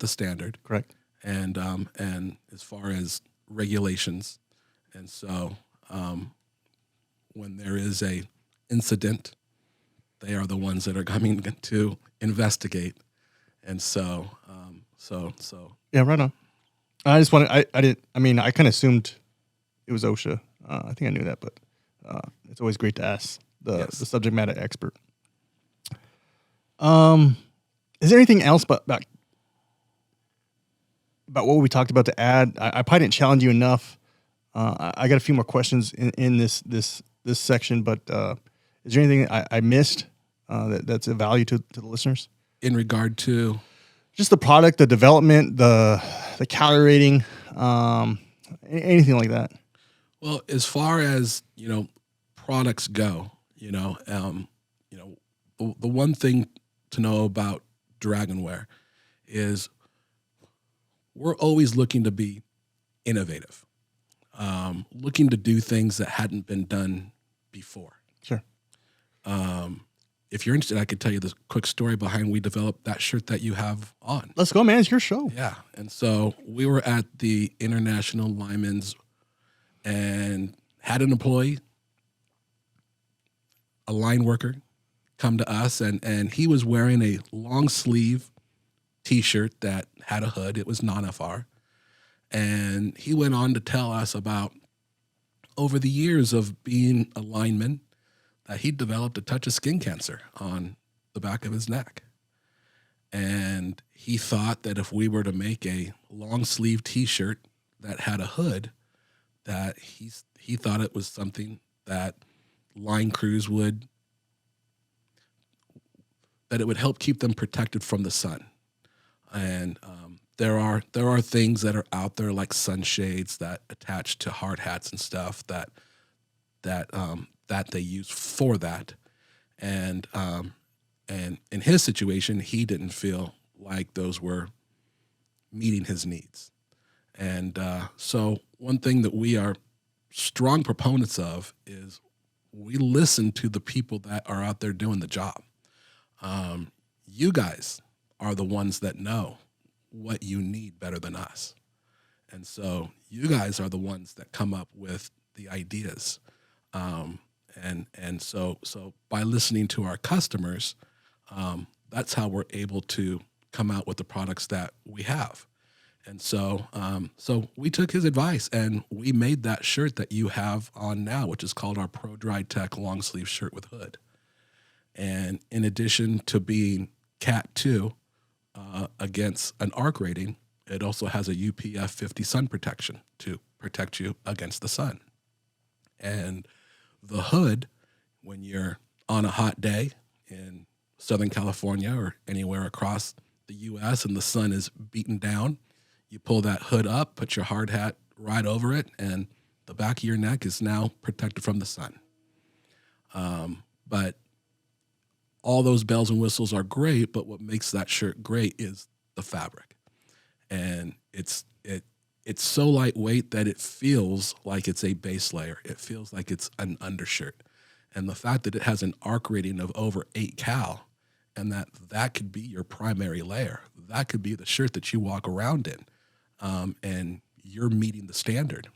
standard. Correct. And as far as regulations, and so when there is a incident, they are the ones that are coming to investigate. And so yeah, right on. I just wanted, I kind of assumed it was OSHA. I think I knew that, but it's always great to ask the subject matter expert. Is there anything else about what we talked about to add? I probably didn't challenge you enough. I got a few more questions in this section, but is there anything I missed that's of value to the listeners? In regard to just the product, the development, the calorie rating, anything like that. Well, as far as products go, the one thing to know about DragonWear is we're always looking to be innovative, looking to do things that hadn't been done before. Sure. If you're interested, I could tell you this quick story behind we developed that shirt that you have on. Let's go, man. It's your show. Yeah. And so we were at the International Linemen's and had an employee, a line worker, come to us, and he was wearing a long sleeve T-shirt that had a hood. It was non-FR. And he went on to tell us about over the years of being a lineman that he developed a touch of skin cancer on the back of his neck. And he thought that if we were to make a long sleeve T-shirt that had a hood, that he thought it was something that line crews would help keep them protected from the sun. And there are things that are out there like sunshades that attach to hard hats and stuff that they use for that. And in his situation, he didn't feel like those were meeting his needs. And so one thing that we are strong proponents of is we listen to the people that are out there doing the job. You guys are the ones that know what you need better than us. And so you guys are the ones that come up with the ideas. And so by listening to our customers, that's how we're able to come out with the products that we have. And so we took his advice and we made that shirt that you have on now, which is called our Pro Dry Tech long sleeve shirt with hood. And in addition to being Cat 2 against an arc rating, it also has a UPF 50 sun protection to protect you against the sun. And the hood, when you're on a hot day in Southern California or anywhere across the U.S. and the sun is beaten down, you pull that hood up, put your hard hat right over it, and the back of your neck is now protected from the sun. But all those bells and whistles are great, but what makes that shirt great is the fabric. And it's so lightweight that it feels like it's a base layer. It feels like it's an undershirt. And the fact that it has an arc rating of over 8 cal, and that could be your primary layer. That could be the shirt that you walk around in, and you're meeting the standard.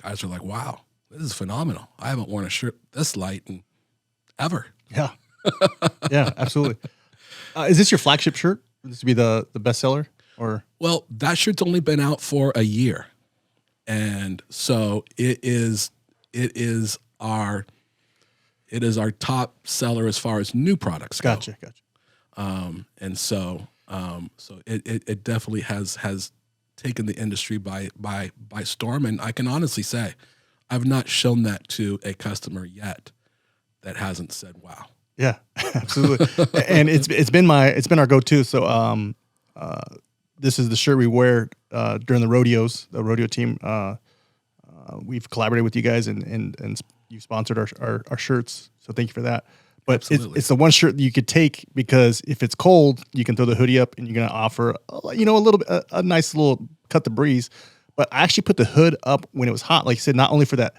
Guys are like, wow, this is phenomenal. I haven't worn a shirt this light in ever. Yeah. Yeah, absolutely. Is this your flagship shirt? Would this be the bestseller? Or well, that shirt's only been out for a year, and so it is our top seller as far as new products go. Gotcha. And so it definitely has taken the industry by storm, and I can honestly say I've not shown that to a customer yet that hasn't said wow. Yeah, absolutely. And it's been our go-to. So this is the shirt we wear during the rodeos. The rodeo team, we've collaborated with you guys and you sponsored our shirts. So thank you for that. But it's the one shirt that you could take because if it's cold, you can throw the hoodie up and you're going to offer a little bit a nice little cut the breeze. But I actually put the hood up when it was hot, like you said, not only for that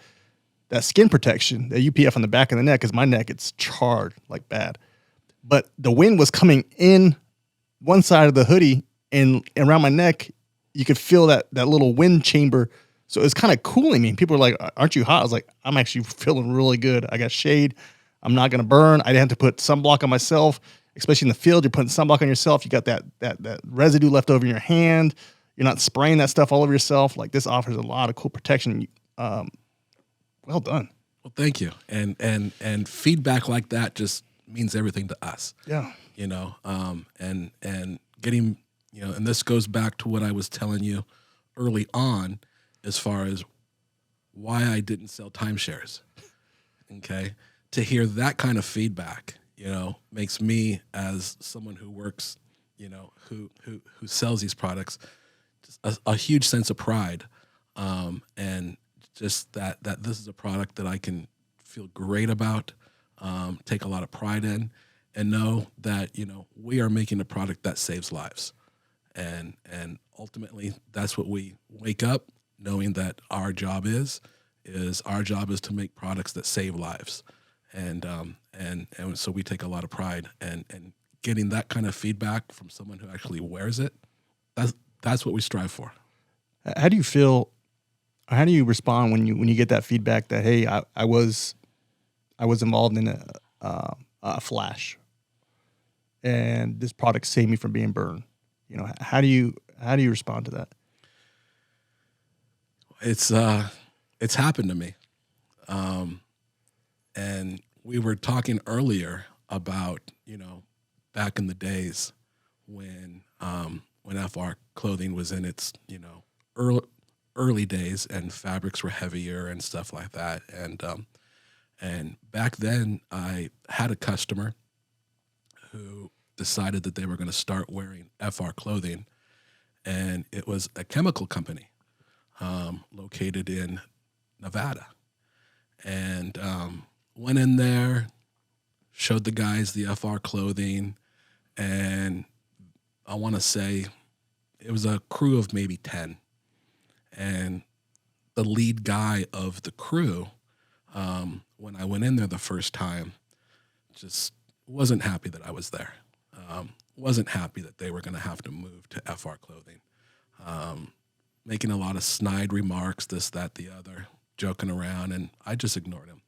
skin protection, the UPF on the back of the neck, because my neck, it's charred like bad. But the wind was coming in one side of the hoodie and around my neck, you could feel that little wind chamber. So it's kind of cooling me. People are like, aren't you hot? I was like, I'm actually feeling really good. I got shade. I'm not going to burn. I didn't have to put sunblock on myself, especially in the field. You're putting sunblock on yourself. You got that residue left over in your hand. You're not spraying that stuff all over yourself. Like, this offers a lot of cool protection. Well done. Well, thank you. And feedback like that just means everything to us. Yeah. And getting, and this goes back to what I was telling you early on as far as why I didn't sell timeshares. Okay. To hear that kind of feedback, makes me, as someone who works, who sells these products, just a huge sense of pride. And just that this is a product that I can feel great about, take a lot of pride in, and know that, we are making a product that saves lives. And ultimately that's what we wake up knowing that our job is to make products that save lives. And so we take a lot of pride and getting that kind of feedback from someone who actually wears it. That's what we strive for. How do you feel? How do you respond when you get that feedback that, hey, I was involved in a flash, and this product saved me from being burned? How do you respond to that? It's happened to me, and we were talking earlier about back in the days when FR clothing was in its early days and fabrics were heavier and stuff like that. And And back then, I had a customer who decided that they were going to start wearing FR clothing, and it was a chemical company located in Nevada. And went in there, showed the guys the FR clothing, and I want to say it was a crew of maybe 10. And the lead guy of the crew, when I went in there the first time, just wasn't happy that I was there. Wasn't happy that they were going to have to move to FR clothing. Making a lot of snide remarks, this, that, the other, joking around, and I just ignored him.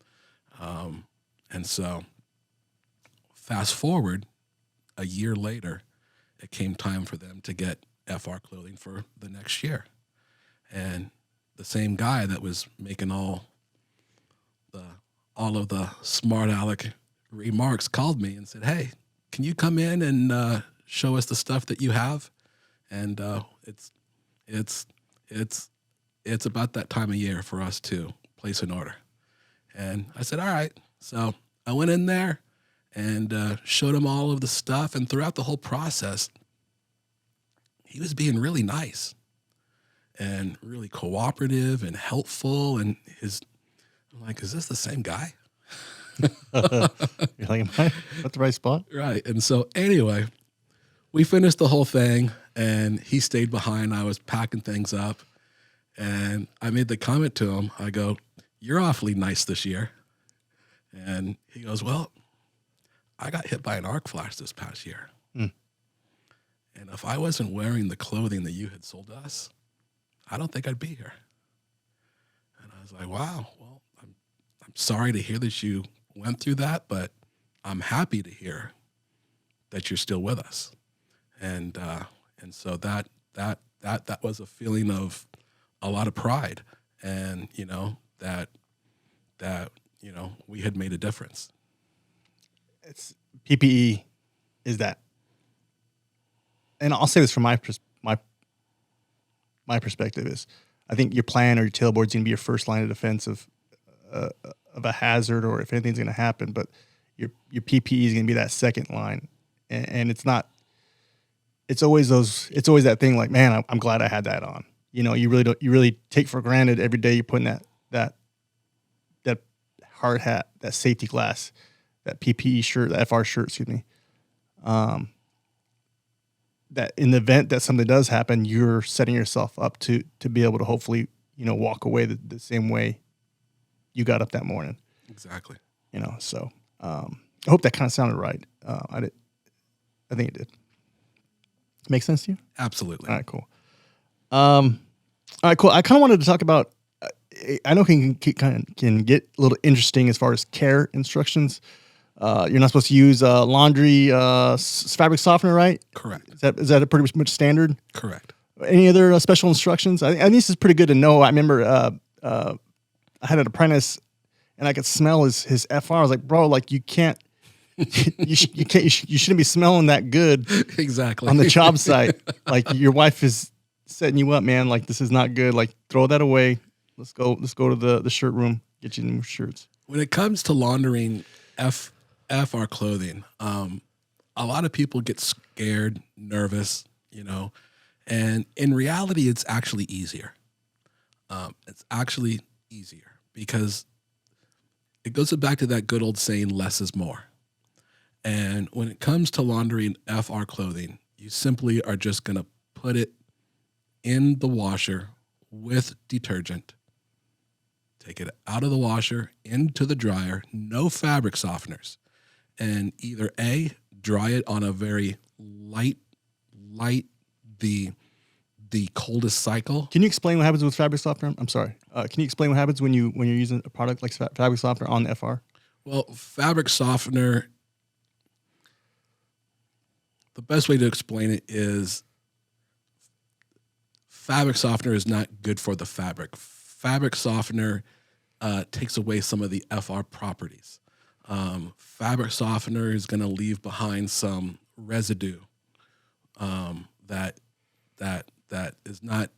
And so fast forward a year later, it came time for them to get FR clothing for the next year. And the same guy that was making all of the smart aleck remarks called me and said, "Hey, can you come in and show us the stuff that you have?" And it's about that time of year for us to place an order. And I said, all right. So I went in there and showed him all of the stuff. And throughout the whole process, he was being really nice and really cooperative and helpful. And I'm like, is this the same guy? You're like, am I at the right spot? Right. And so anyway, we finished the whole thing and he stayed behind. I was packing things up and I made the comment to him. I go, "You're awfully nice this year." And he goes, "Well, I got hit by an arc flash this past year. And if I wasn't wearing the clothing that you had sold us, I don't think I'd be here." And I was like, wow, well, I'm sorry to hear that you went through that, but I'm happy to hear that you're still with us. And so that was a feeling of a lot of pride, and that we had made a difference. It's PPE is that, and I'll say this from my perspective is, I think your plan or your tailboard's going to be your first line of defense of a hazard, or if anything's going to happen. But your PPE is going to be that second line, and it's not. It's always that thing like, man, I'm glad I had that on. You really take for granted every day you're putting that hard hat, that safety glass, that PPE shirt, that FR shirt, excuse me. That in the event that something does happen, you're setting yourself up to be able to hopefully, walk away the same way you got up that morning. Exactly. So I hope that kind of sounded right. I think it did. Make sense to you? Absolutely. All right, cool. All right, cool. I kind of wanted to talk about, I know it can get a little interesting as far as care instructions. You're not supposed to use laundry fabric softener, right? Correct. Is that a pretty much standard? Correct. Any other special instructions? I think this is pretty good to know. I remember I had an apprentice, and I could smell his FR. I was like, bro, like you can't. You shouldn't be smelling that good. Exactly. On the job site. Like your wife is setting you up, man. Like this is not good. Like throw that away. Let's go to the shirt room. Get you new shirts. When it comes to laundering FR clothing, a lot of people get scared, nervous, and in reality, it's actually easier. It's actually easier because it goes back to that good old saying, less is more. And when it comes to laundering FR clothing, you simply are just going to put it in the washer with detergent, take it out of the washer, into the dryer, no fabric softeners, and either A, dry it on a very light, the coldest cycle. Can you explain what happens with fabric softener? I'm sorry. Can you explain what happens when you're using a product like fabric softener on the FR? Well, fabric softener, the best way to explain it is fabric softener is not good for the fabric. Fabric softener takes away some of the FR properties. Fabric softener is going to leave behind some residue that is not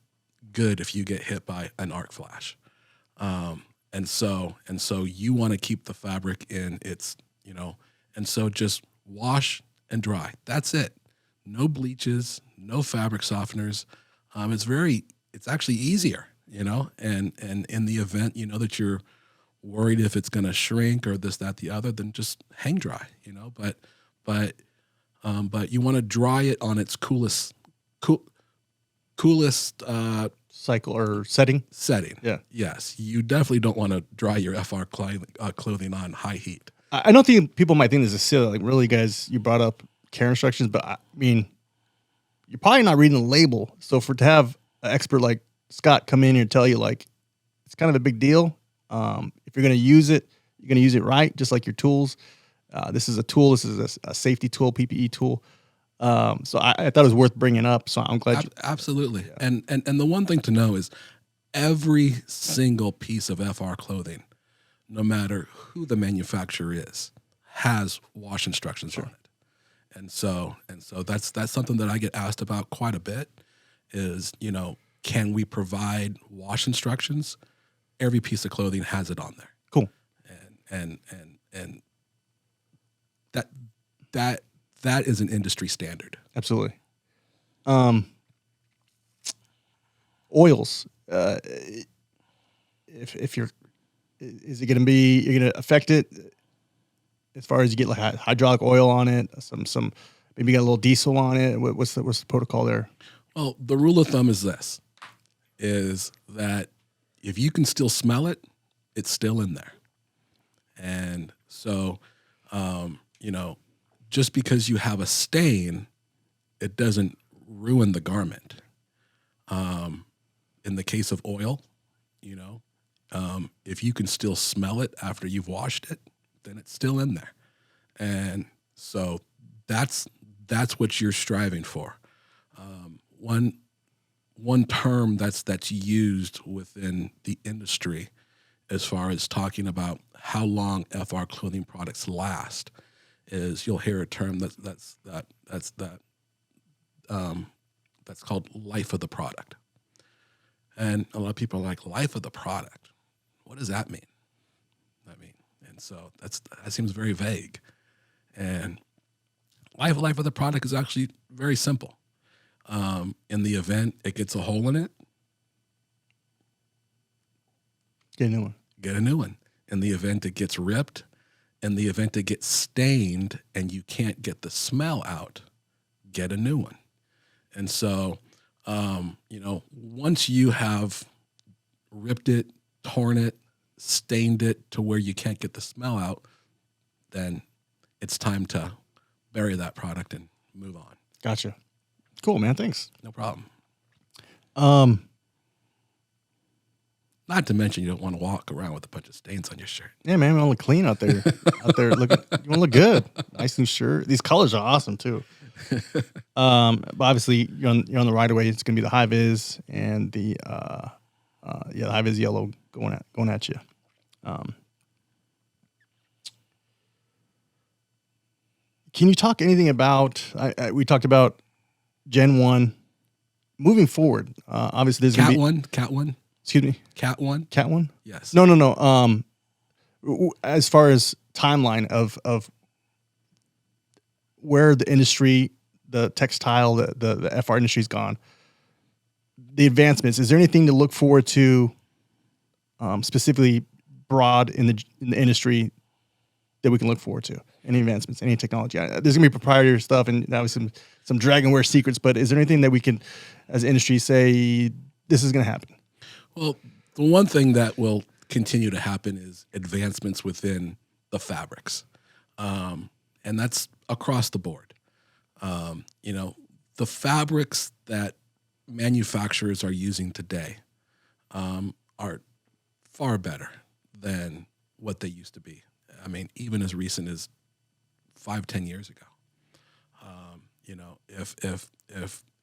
good if you get hit by an arc flash. And so you want to keep the fabric in its, and so just wash and dry. That's it. No bleaches, no fabric softeners. It's actually easier, and in the event, that you're worried if it's going to shrink or this, that, the other, then just hang dry, but you want to dry it on its coolest cycle or setting. Yeah. Yes. You definitely don't want to dry your FR clothing on high heat. I don't think people might think this is silly. Like, really, guys, you brought up care instructions, but I mean, you're probably not reading the label. So to have an expert like Scott come in here and tell you, like, it's kind of a big deal. If you're going to use it, you're going to use it right, just like your tools. This is a tool. This is a safety tool, PPE tool. So I thought it was worth bringing up. So I'm glad. Absolutely. Yeah. And the one thing to know is every single piece of FR clothing, no matter who the manufacturer is, has wash instructions on it. And so that's something that I get asked about quite a bit is, can we provide wash instructions? Every piece of clothing has it on there. Cool. And that is an industry standard. Absolutely. Oils. If you're going to affect it as far as you get like hydraulic oil on it, some maybe got a little diesel on it. What's the protocol there? Well, the rule of thumb is this: is that if you can still smell it, it's still in there. And so, just because you have a stain, it doesn't ruin the garment. In the case of oil, if you can still smell it after you've washed it, then it's still in there. And so that's what you're striving for. One term that's used within the industry as far as talking about how long FR clothing products last is you'll hear a term that's called life of the product. And a lot of people are like, life of the product, what does that mean? And so that seems very vague. And life of the product is actually very simple. In the event it gets a hole in it, get a new one. Get a new one. In the event it gets ripped, in the event it gets stained and you can't get the smell out, get a new one. And so, once you have ripped it, torn it, stained it to where you can't get the smell out, then it's time to bury that product and move on. Gotcha. Cool, man. Thanks. No problem. Not to mention you don't want to walk around with a bunch of stains on your shirt. Yeah, man. We want to look clean out there. Looking, you want to look good. Nice new shirt. These colors are awesome too. But obviously you're on the right of way. It's gonna be the high vis and the high vis yellow going at you. Can you talk anything about? We talked about Gen 1 moving forward. Obviously, there's Cat 1. Excuse me. Cat 1. Cat 1. Yes. No. As far as timeline of where the industry, the textile, the FR industry's gone, the advancements. Is there anything to look forward to, specifically broad in the industry that we can look forward to? Any advancements, any technology? There's gonna be proprietary stuff and now some DragonWear secrets, but is there anything that we can, as an industry, say this is gonna happen? Well, the one thing that will continue to happen is advancements within the fabrics, and that's across the board. The fabrics that manufacturers are using today are far better than what they used to be. I mean, even as recent as 5-10 years ago.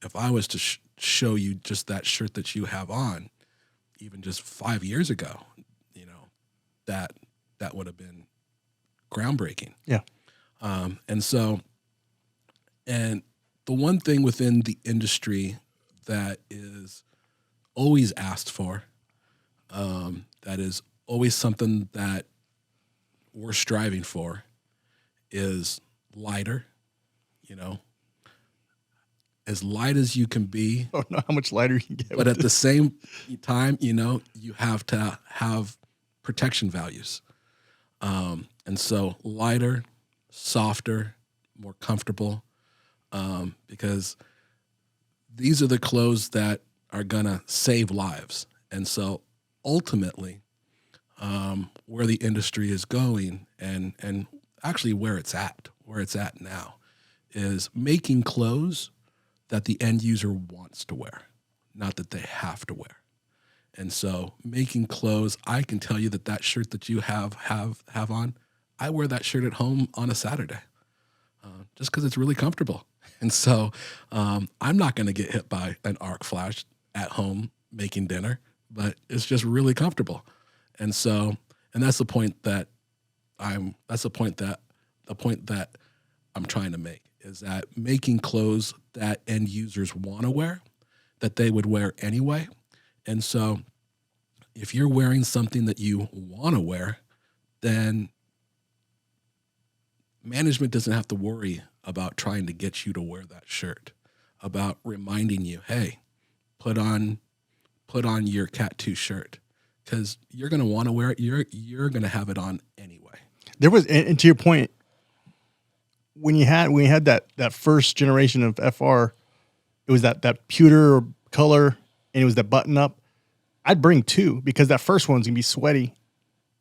If I was to show you just that shirt that you have on, even just 5 years ago, that would have been groundbreaking. Yeah. And the one thing within the industry that is always asked for, that is always something that we're striving for is lighter, as light as you can be. I don't know how much lighter you can get. But at the same time, you have to have protection values. And so lighter, softer, more comfortable, because these are the clothes that are going to save lives. And so ultimately, where the industry is going and actually where it's at now is making clothes that the end user wants to wear, not that they have to wear. And so making clothes, I can tell you that shirt that you have on, I wear that shirt at home on a Saturday, just because it's really comfortable. And so I'm not going to get hit by an arc flash at home making dinner, but it's just really comfortable. And so, and that's the point that I'm trying to make, is that making clothes that end users want to wear, that they would wear anyway. And so if you're wearing something that you want to wear, then management doesn't have to worry about trying to get you to wear that shirt, about reminding you, hey, put on your Cat 2 shirt, because you're going to want to wear it. You're going to have it on anyway. There was, and to your point, when you had that first generation of FR, it was that pewter color, and it was that button up. I'd bring two, because that first one's gonna be sweaty,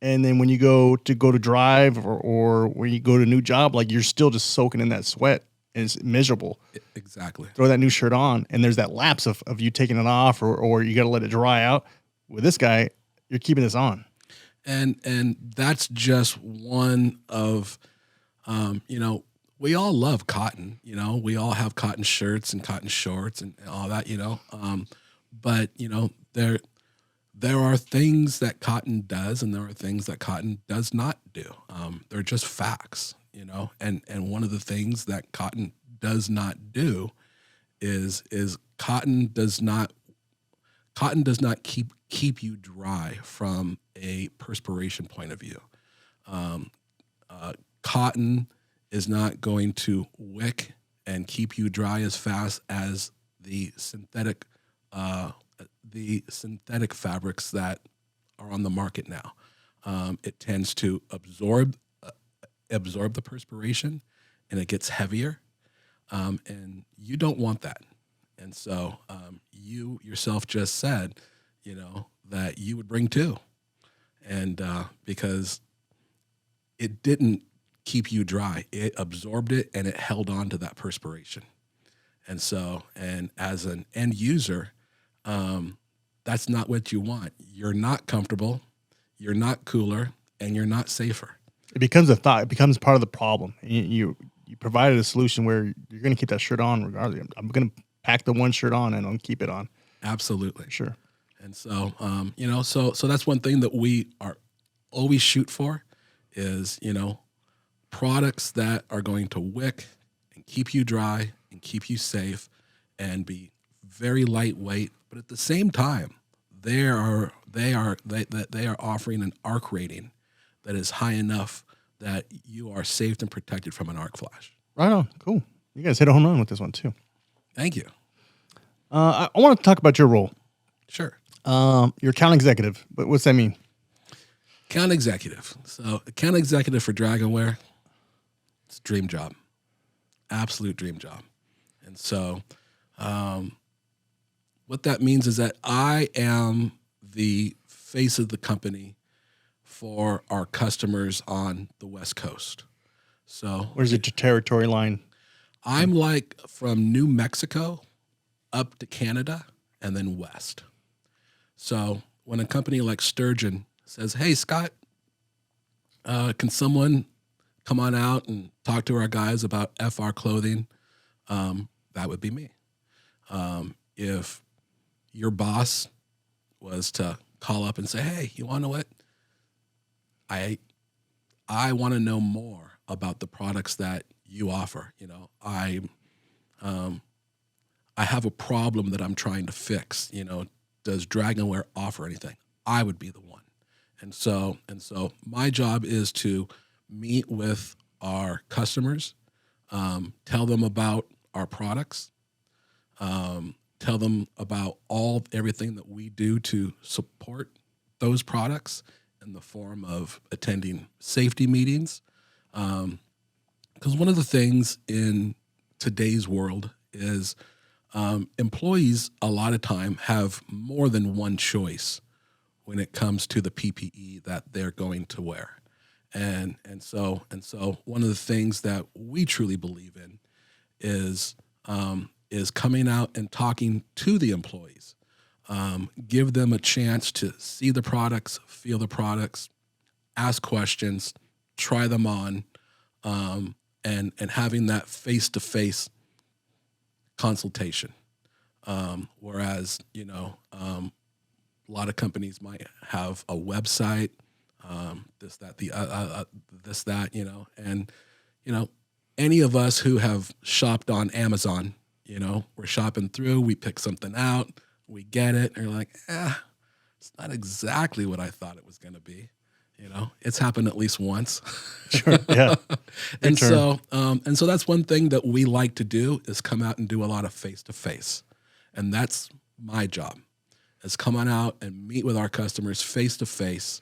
and then when you go to drive or when you go to a new job, like, you're still just soaking in that sweat, and it's miserable. Exactly. Throw that new shirt on, and there's that lapse of you taking it off, or you got to let it dry out. With this guy, you're keeping this on, and that's just one of, we all love cotton. We all have cotton shirts and cotton shorts and all that. But there are things that cotton does, and there are things that cotton does not do. They're just facts, and one of the things that cotton does not do is cotton does not keep you dry from a perspiration point of view. Cotton is not going to wick and keep you dry as fast as the synthetic fabrics that are on the market now. It tends to absorb the perspiration, and it gets heavier, and you don't want that. And so you yourself just said, that you would bring two, and because it didn't keep you dry, it absorbed it and it held on to that perspiration. And so, and as an end user, that's not what you want. You're not comfortable, you're not cooler, and you're not safer. It becomes a thought. It becomes part of the problem. You provided a solution where you're going to keep that shirt on regardless. I'm going to pack the one shirt on and I'll keep it on. Absolutely. Sure. And so, so that's one thing that we are always shoot for is, products that are going to wick and keep you dry and keep you safe and be very lightweight, but at the same time, they are offering an arc rating that is high enough that you are safe and protected from an arc flash. Right on. Cool. You guys hit a home run with this one too. Thank you. I want to talk about your role. Sure. You're account executive, but what's that mean? Account executive. So account executive for DragonWear, it's a dream job. Absolute dream job. And so what that means is that I am the face of the company for our customers on the West Coast. So where's your territory line? I'm like from New Mexico up to Canada and then west. So when a company like Sturgeon says, hey, Scott, can someone come on out and talk to our guys about FR clothing? That would be me. If your boss was to call up and say, hey, you want to know what? I want to know more about the products that you offer. I have a problem that I'm trying to fix. Does DragonWear offer anything? I would be the one. And so my job is to meet with our customers, tell them about our products, tell them about everything that we do to support those products in the form of attending safety meetings. Because one of the things in today's world is employees a lot of time have more than one choice when it comes to the PPE that they're going to wear. And so one of the things that we truly believe in is coming out and talking to the employees. Give them a chance to see the products, feel the products, ask questions, try them on, and having that face-to-face consultation. Whereas, a lot of companies might have a website, this, that, and, any of us who have shopped on Amazon, we're shopping through, we pick something out, we get it, and you're like, it's not exactly what I thought it was going to be. It's happened at least once. Sure. Yeah. and so that's one thing that we like to do is come out and do a lot of face-to-face. And that's my job, is come on out and meet with our customers face-to-face,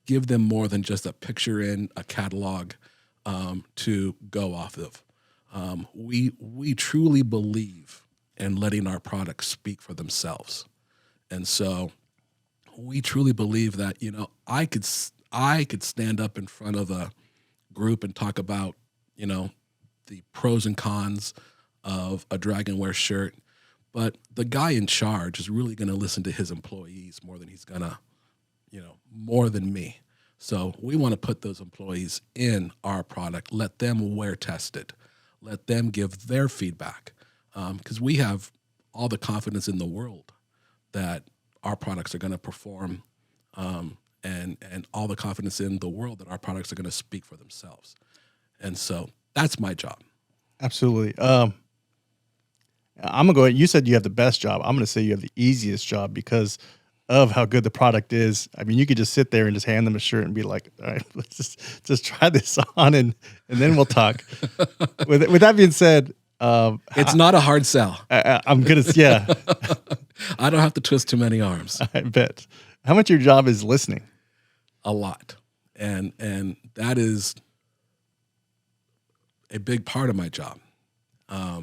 give them more than just a picture in a catalog to go off of. We truly believe in letting our products speak for themselves. And so we truly believe that, I could stand up in front of a group and talk about, the pros and cons of a DragonWear shirt, but the guy in charge is really going to listen to his employees more than he's going to, more than me. So we want to put those employees in our product, let them wear test it, let them give their feedback, because we have all the confidence in the world that our products are going to perform, and all the confidence in the world that our products are going to speak for themselves. And so that's my job. Absolutely. I'm going to go ahead. You said you have the best job. I'm going to say you have the easiest job because of how good the product is. I mean, you could just sit there and just hand them a shirt and be like, all right, let's just try this on and then we'll talk. With that being said, it's not a hard sell. I'm going to, yeah. I don't have to twist too many arms. I bet. How much of your job is listening? A lot. And that is a big part of my job. A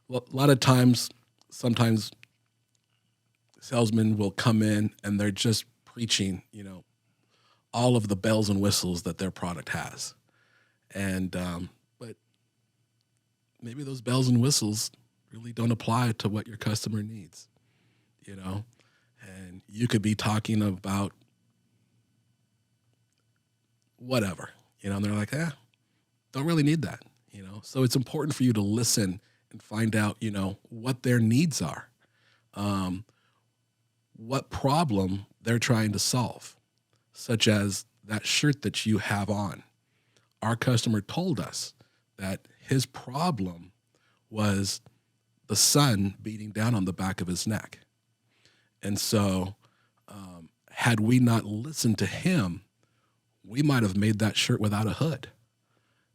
lot of times, sometimes salesmen will come in and they're just preaching, all of the bells and whistles that their product has. And, but maybe those bells and whistles really don't apply to what your customer needs, and you could be talking about whatever, and they're like, don't really need that, So it's important for you to listen and find out, what their needs are, what problem they're trying to solve, such as that shirt that you have on. Our customer told us that his problem was the sun beating down on the back of his neck. And so had we not listened to him, we might have made that shirt without a hood.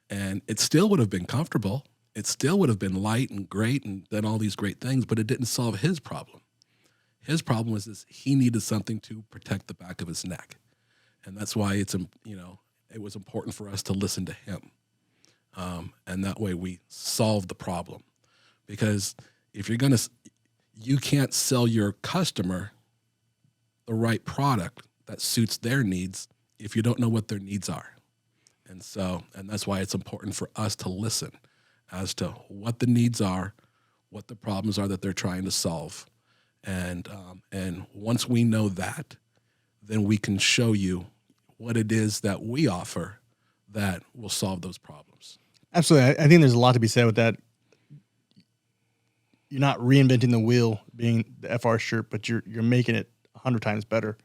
And it still would have been comfortable. It still would have been light and great and done all these great things, but it didn't solve his problem. His problem was this: he needed something to protect the back of his neck. And that's why it was important for us to listen to him. And that way we solve the problem. Because if you can't sell your customer the right product that suits their needs if you don't know what their needs are. And that's why it's important for us to listen as to what the needs are, what the problems are that they're trying to solve. And once we know that, then we can show you what it is that we offer that will solve those problems. Absolutely. I think there's a lot to be said with that. You're not reinventing the wheel being the FR shirt, but you're making it 100 times better.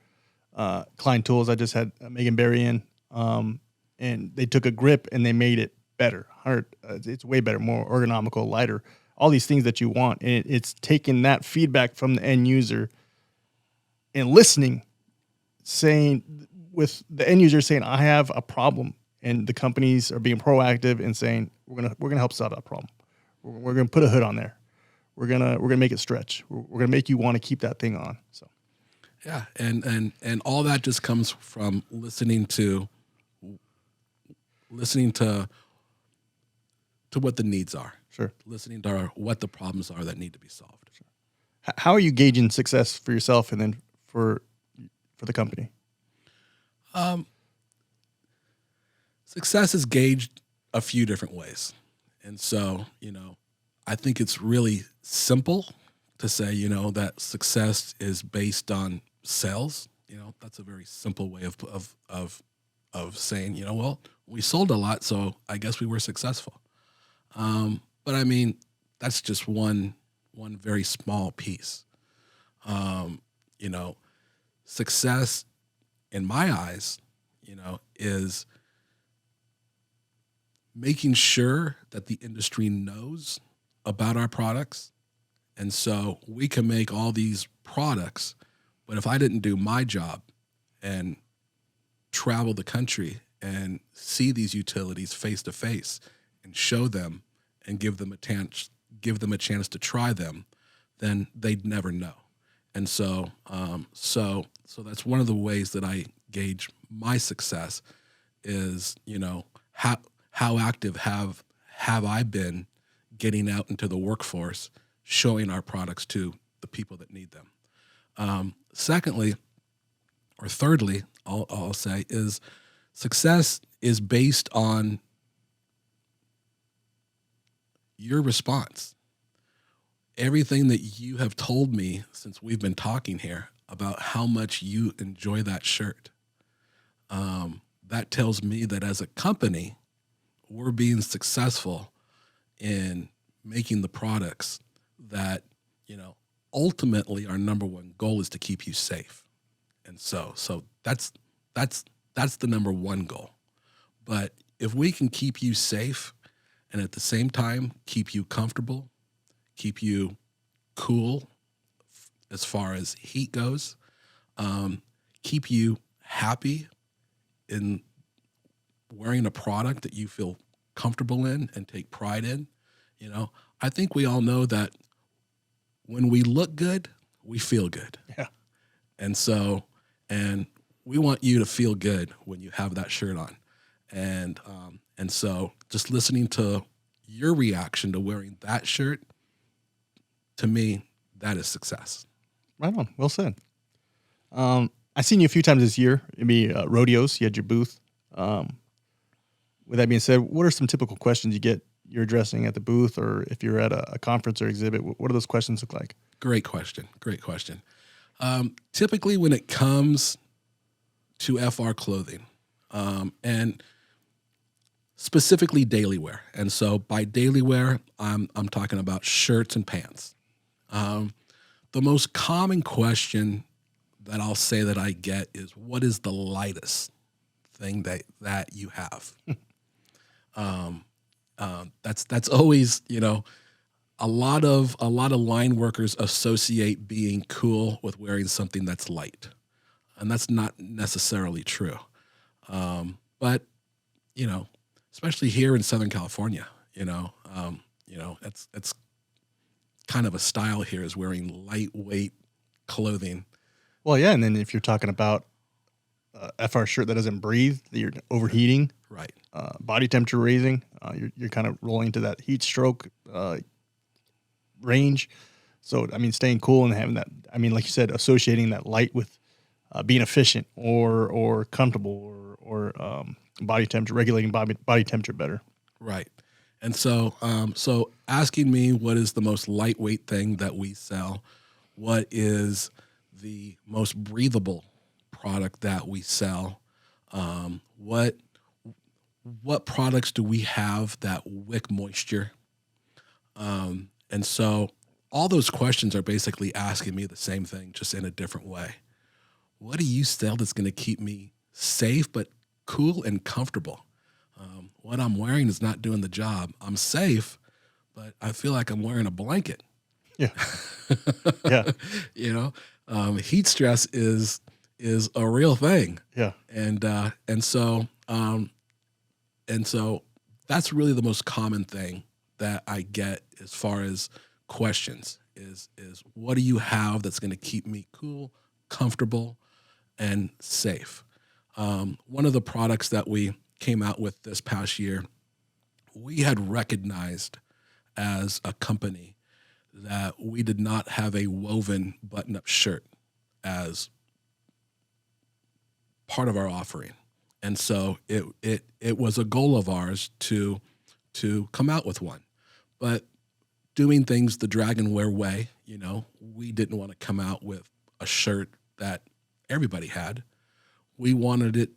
Klein Tools, I just had Megan Berry in, and they took a grip and they made it better. It's way better, more ergonomical, lighter, all these things that you want. And it's taking that feedback from the end user and listening saying with the end user saying, I have a problem, and the companies are being proactive and saying, we're gonna help solve that problem. We're gonna put a hood on there. We're gonna make it stretch. We're gonna make you want to keep that thing on. So yeah, and all that just comes from listening to what the needs are. Sure. Listening to what the problems are that need to be solved. Sure. How are you gauging success for yourself and then for the company? Success is gauged a few different ways. And so, I think it's really simple to say, that success is based on sales. That's a very simple way of saying, well, we sold a lot, so I guess we were successful. But I mean, that's just one very small piece. Success in my eyes, is making sure that the industry knows about our products. And so we can make all these products, but if I didn't do my job and travel the country and see these utilities face to face and show them and give them a chance to try them, then they'd never know. And so, so that's one of the ways that I gauge my success is, how active have I been getting out into the workforce, showing our products to the people that need them. Secondly, or thirdly, I'll say is success is based on your response. Everything that you have told me since we've been talking here about how much you enjoy that shirt, that tells me that as a company, we're being successful in making the products that, ultimately our number one goal is to keep you safe. And so that's the number one goal. But if we can keep you safe and at the same time keep you comfortable, keep you cool as far as heat goes, keep you happy in wearing a product that you feel comfortable in and take pride in, I think we all know that when we look good, we feel good. Yeah. And we want you to feel good when you have that shirt on. And so just listening to your reaction to wearing that shirt, to me, that is success. Right on. Well said. I've seen you a few times this year. Maybe rodeos. You had your booth. With that being said, what are some typical questions you're addressing at the booth, or if you're at a conference or exhibit? What do those questions look like? Great question. Typically, when it comes to FR clothing, and specifically daily wear, and so by daily wear, I'm talking about shirts and pants. The most common question that I'll say that I get is, what is the lightest thing that you have? That's always, a lot of line workers associate being cool with wearing something that's light, and that's not necessarily true. But especially here in Southern California, it's kind of a style here is wearing lightweight clothing. Well, yeah, and then if you're talking about FR shirt that doesn't breathe, that you're overheating, right? Body temperature raising, you're kind of rolling to that heat stroke range. So, I mean, staying cool and having that, I mean, like you said, associating that light with being efficient or comfortable or body temperature, regulating body temperature better. Right. And so, so asking me what is the most lightweight thing that we sell, what is the most breathable product that we sell, what products do we have that wick moisture? And so all those questions are basically asking me the same thing, just in a different way. What do you sell that's going to keep me safe but cool and comfortable? What I'm wearing is not doing the job. I'm safe, but I feel like I'm wearing a blanket. Yeah. Yeah. Heat stress is is a real thing. Yeah. And so that's really the most common thing that I get as far as questions is what do you have that's going to keep me cool, comfortable, and safe? One of the products that we came out with this past year, we had recognized as a company that we did not have a woven button-up shirt as part of our offering. And so it was a goal of ours to come out with one. But doing things the DragonWear way, we didn't want to come out with a shirt that everybody had. We wanted it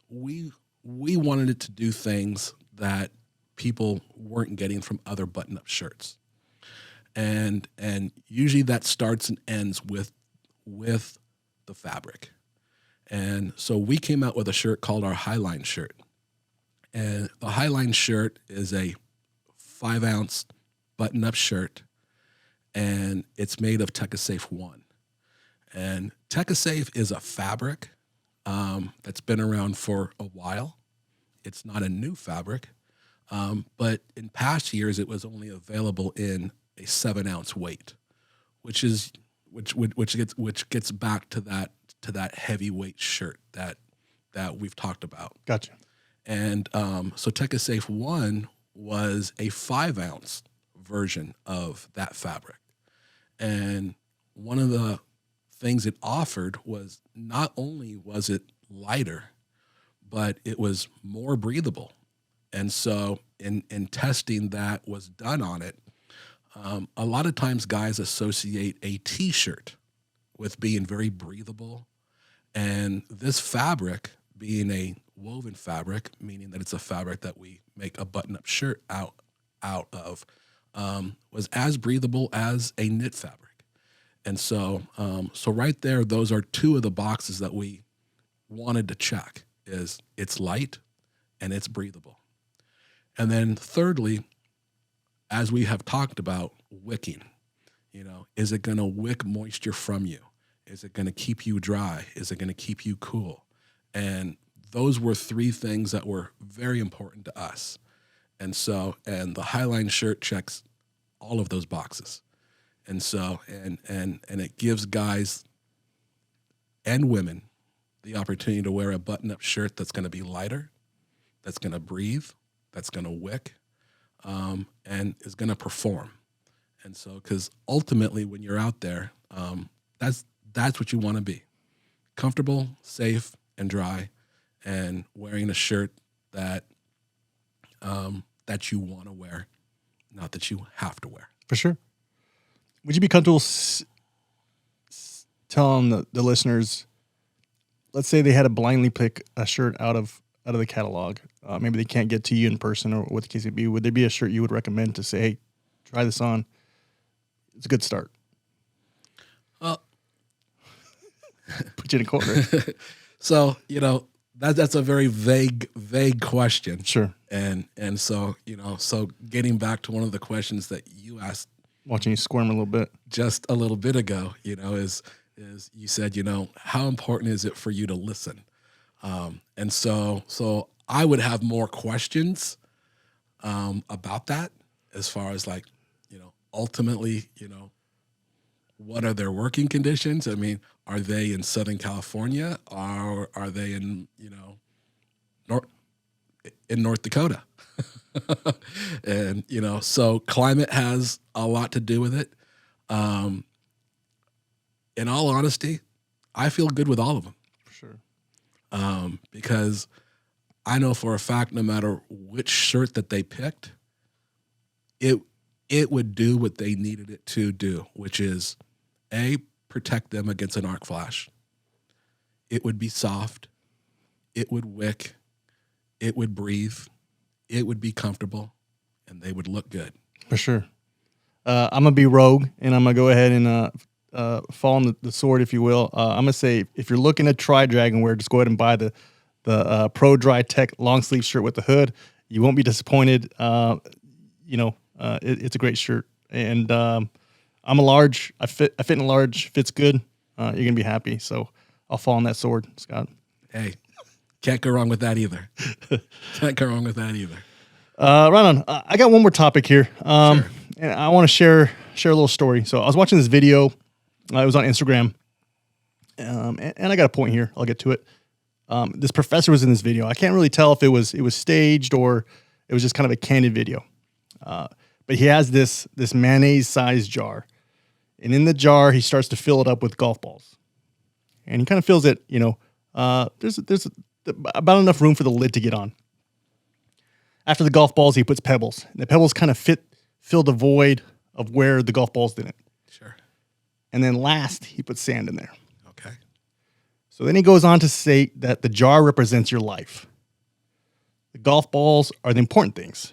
we wanted it to do things that people weren't getting from other button-up shirts. And usually that starts and ends with the fabric. And so we came out with a shirt called our Highline shirt. And the Highline shirt is a 5-ounce button-up shirt, and it's made of TechaSafe 1. And TechaSafe is a fabric that's been around for a while. It's not a new fabric, but in past years it was only available in a 7-ounce weight, which gets back to that heavyweight shirt that we've talked about. Gotcha. And so TechaSafe 1 was a 5-ounce version of that fabric. And one of the things it offered was not only was it lighter, but it was more breathable. And so in testing that was done on it, a lot of times guys associate a T-shirt with being very breathable. And this fabric being a woven fabric, meaning that it's a fabric that we make a button-up shirt out of, was as breathable as a knit fabric. And so right there, those are two of the boxes that we wanted to check: is it's light and it's breathable. And then thirdly, as we have talked about, wicking. Is it going to wick moisture from you? Is it going to keep you dry? Is it going to keep you cool? And those were three things that were very important to us. And the Highline shirt checks all of those boxes. And so, and it gives guys and women the opportunity to wear a button-up shirt that's going to be lighter, that's going to breathe, that's going to wick, and is going to perform. And so, because ultimately when you're out there, that's what you want to be: comfortable, safe, and dry, and wearing a shirt that you want to wear, not that you have to wear. For sure. Would you be comfortable telling the listeners, let's say they had to blindly pick a shirt out of the catalog, maybe they can't get to you in person or what the case would be, would there be a shirt you would recommend to say, hey, try this on? It's a good start. Well, put you in a corner. So, that's a very vague question. Sure. And so, so getting back to one of the questions that you asked, watching you squirm a little bit just a little bit ago, is you said, how important is it for you to listen? And so I would have more questions about that, as far as ultimately, what are their working conditions? I mean, are they in Southern California, or are they in, North Dakota? And, so climate has a lot to do with it. In all honesty, I feel good with all of them. For sure. Because I know for a fact, no matter which shirt that they picked, it would do what they needed it to do, which is protect them against an arc flash. It would be soft. It would wick. It would breathe. It would be comfortable, and they would look good. For sure. I'm going to be rogue, and I'm going to go ahead and fall on the sword, if you will. I'm going to say, if you're looking to try DragonWear, just go ahead and buy the Pro Dry Tech long sleeve shirt with the hood. You won't be disappointed. It's a great shirt. And I'm a large. I fit in a large. Fits good. you're going to be happy. So I'll fall on that sword, Scott. Hey, can't go wrong with that either. Can't go wrong with that either. Right on. I got one more topic here. Sure. And I want to share a little story. So I was watching this video. It was on Instagram. And I got a point here. I'll get to it. This professor was in this video. I can't really tell if it was staged or it was just kind of a candid video. But he has this mayonnaise-sized jar. And in the jar, he starts to fill it up with golf balls. And he kind of fills it, there's about enough room for the lid to get on. After the golf balls, he puts pebbles. And the pebbles kind of fill the void of where the golf balls didn't. Sure. And then last, he puts sand in there. Okay. So then he goes on to say that the jar represents your life. The golf balls are the important things.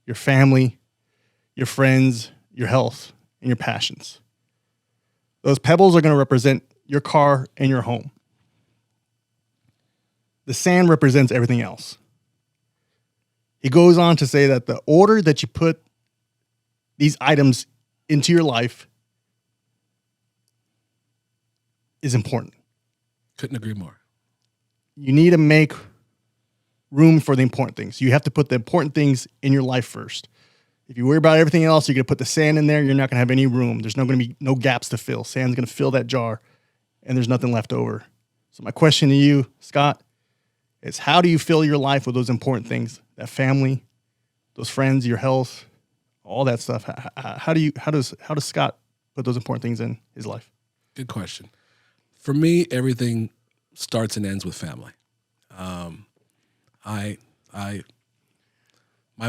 Your family, your friends, your health, and your passions. Those pebbles are going to represent your car and your home. The sand represents everything else. He goes on to say that the order that you put these items into your life is important. Couldn't agree more. You need to make room for the important things. You have to put the important things in your life first. If you worry about everything else, you're going to put the sand in there, you're not going to have any room. There's not going to be no gaps to fill. Sand's going to fill that jar, and there's nothing left over. So my question to you, Scott, is how do you fill your life with those important things? That family, those friends, your health, all that stuff. How does Scott put those important things in his life? Good question. For me, everything starts and ends with family. My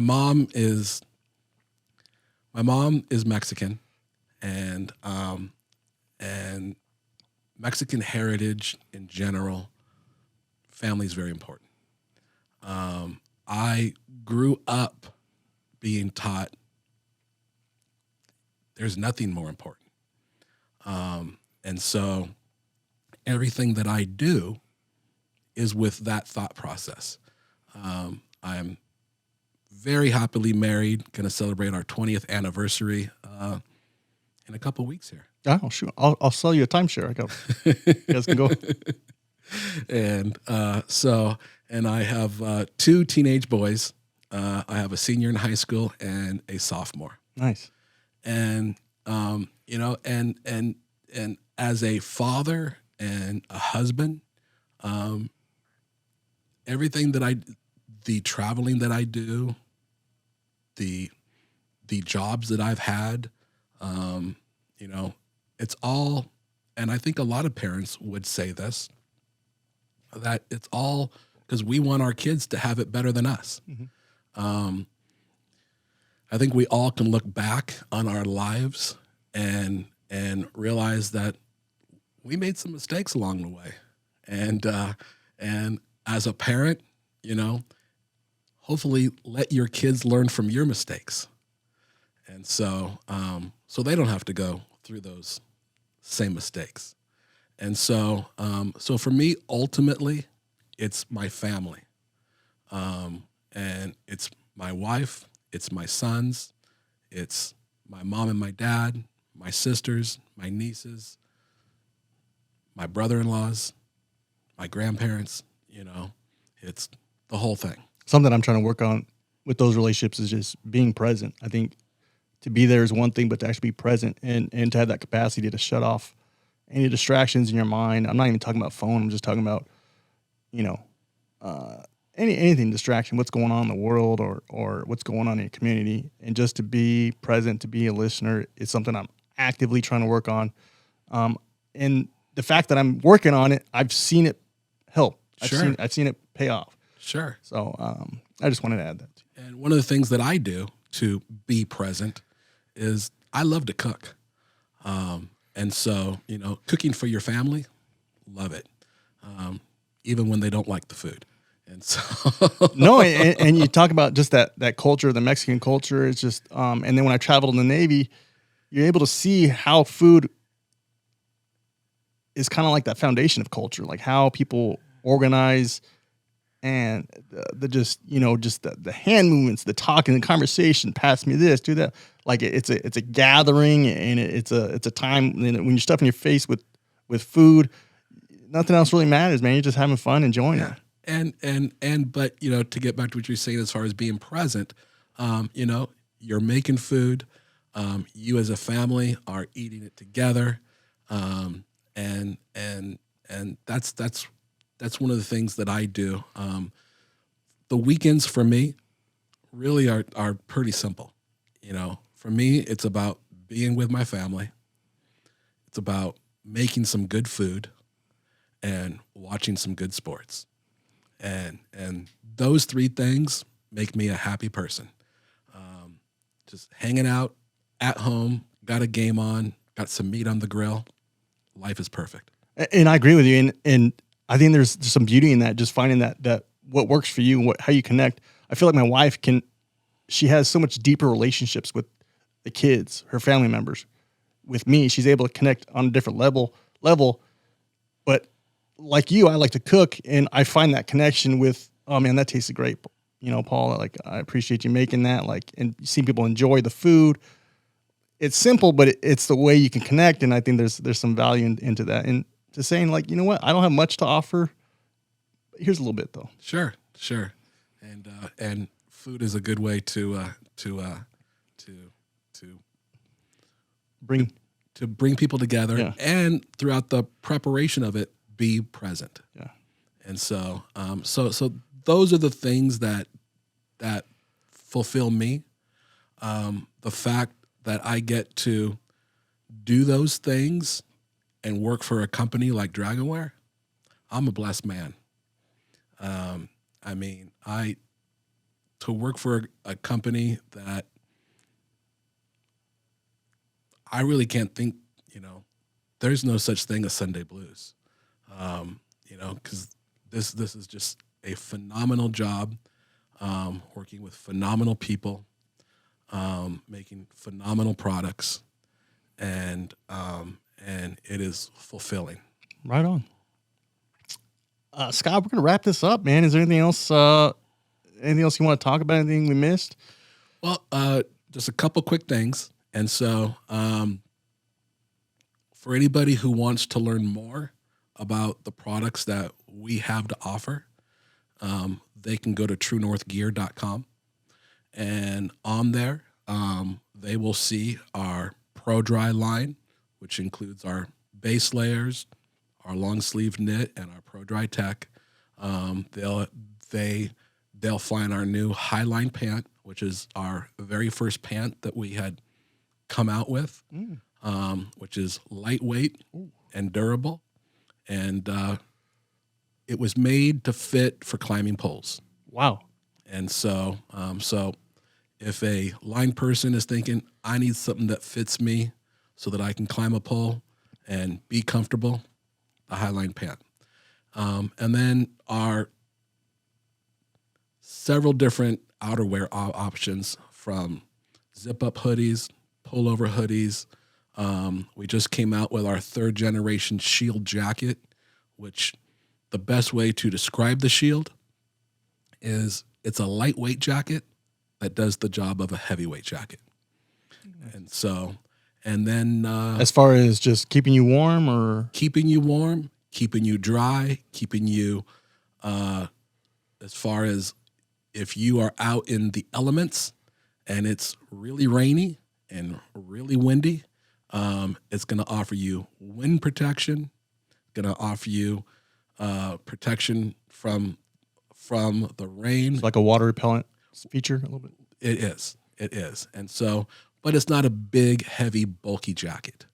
mom is Mexican, and Mexican heritage in general, family is very important. I grew up being taught there's nothing more important. And so everything that I do is with that thought process. I'm very happily married, going to celebrate our 20th anniversary in a couple weeks here. Oh, shoot. I'll sell you a timeshare. You guys can go. And I have 2 teenage boys. I have a senior in high school and a sophomore. Nice. And and as a father and a husband, everything that the traveling that I do, the jobs that I've had, it's all, and I think a lot of parents would say this, that it's all because we want our kids to have it better than us. Mm-hmm. I think we all can look back on our lives and realize that we made some mistakes along the way. And as a parent, hopefully let your kids learn from your mistakes. And so they don't have to go through those same mistakes. And so for me, ultimately, it's my family. And it's my wife, it's my sons, it's my mom and my dad, my sisters, my nieces, my brother-in-laws, my grandparents, it's the whole thing. Something I'm trying to work on with those relationships is just being present. I think to be there is one thing, but to actually be present and to have that capacity to shut off any distractions in your mind. I'm not even talking about phone. I'm just talking about, anything distraction, what's going on in the world or what's going on in your community. And just to be present, to be a listener is something I'm actively trying to work on. And the fact that I'm working on it, I've seen it help. Sure. I've seen it pay off. Sure. So I just wanted to add that. And one of the things that I do to be present is I love to cook. And so, cooking for your family, love it. Even when they don't like the food. And so no, and you talk about just that culture, the Mexican culture. It's just, and then when I traveled in the Navy, you're able to see how food is kind of like that foundation of culture, like how people organize and the hand movements, the talking, the conversation, pass me this, do that. Like it's a gathering and it's a time when you're stuffing your face with with food. Nothing else really matters, man. You're just having fun, enjoying it. But to get back to what you're saying as far as being present, you're making food. You as a family are eating it together, and that's one of the things that I do. The weekends for me really are pretty simple. For me, it's about being with my family. It's about making some good food and watching some good sports. And those three things make me a happy person. Just hanging out at home, got a game on, got some meat on the grill. Life is perfect. And I agree with you. And I think there's some beauty in that, just finding that what works for you and how you connect. I feel like my wife she has so much deeper relationships with the kids, her family members. With me, she's able to connect on a different level. But like you, I like to cook, and I find that connection with, oh man, that tasted great. Paul, like, I appreciate you making that. Like, and seeing people enjoy the food. It's simple, but it's the way you can connect, and I think there's some value into that. And to saying, like, you know what, I don't have much to offer. Here's a little bit though. Sure. And food is a good way to bring people together, yeah. And throughout the preparation of it, be present. Yeah. And so those are the things that fulfill me. The fact that I get to do those things and work for a company like DragonWear, I'm a blessed man. To work for a company that I really can't think, there's no such thing as Sunday blues, because this is just a phenomenal job, working with phenomenal people, making phenomenal products, and it is fulfilling. Right on. Scott, we're gonna wrap this up, man. Is there anything else? Anything else you want to talk about? Anything we missed? Well, just a couple quick things. And so, for anybody who wants to learn more about the products that we have to offer, they can go to truenorthgear.com. And on there, they will see our Pro Dry line, which includes our base layers, our long sleeve knit, and our Pro Dry Tech. They'll find our new Highline pant, which is our very first pant that we had come out with, which is lightweight and durable, and it was made to fit for climbing poles. Wow! And so if a line person is thinking, I need something that fits me so that I can climb a pole and be comfortable, the Highline pant. And then our several different outerwear options, from zip-up hoodies, pullover hoodies. We just came out with our 3rd generation Shield jacket, which the best way to describe the Shield is it's a lightweight jacket that does the job of a heavyweight jacket. And then as far as just keeping you warm, or keeping you warm, keeping you dry, keeping you as far as if you are out in the elements and it's really rainy and really windy, it's going to offer you wind protection, going to offer you protection from the rain. It's like a water repellent feature a little bit. It is. And so, but it's not a big, heavy, bulky jacket.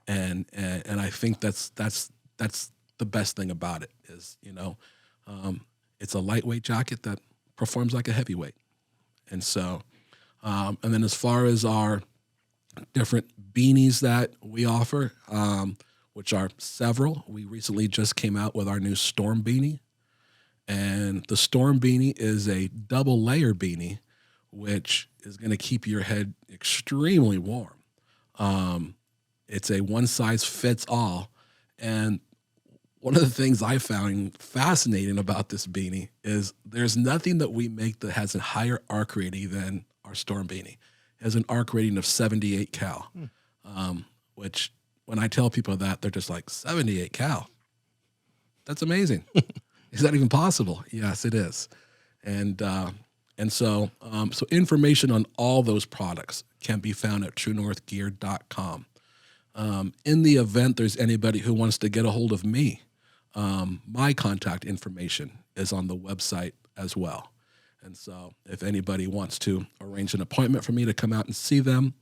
And I think that's the best thing about it is, it's a lightweight jacket that performs like a heavyweight. And so, and then as far as our different beanies that we offer, which are several, we recently just came out with our new Storm beanie. And the Storm beanie is a double layer beanie, which is going to keep your head extremely warm. It's a one size fits all. And one of the things I found fascinating about this beanie is there's nothing that we make that has a higher arc rating than our Storm beanie. It has an arc rating of 78 cal, which when I tell people that, they're just like, 78 cal. That's amazing. Is that even possible? Yes, it is. And so information on all those products can be found at truenorthgear.com. In the event there's anybody who wants to get a hold of me, my contact information is on the website as well. And so if anybody wants to arrange an appointment for me to come out and see them,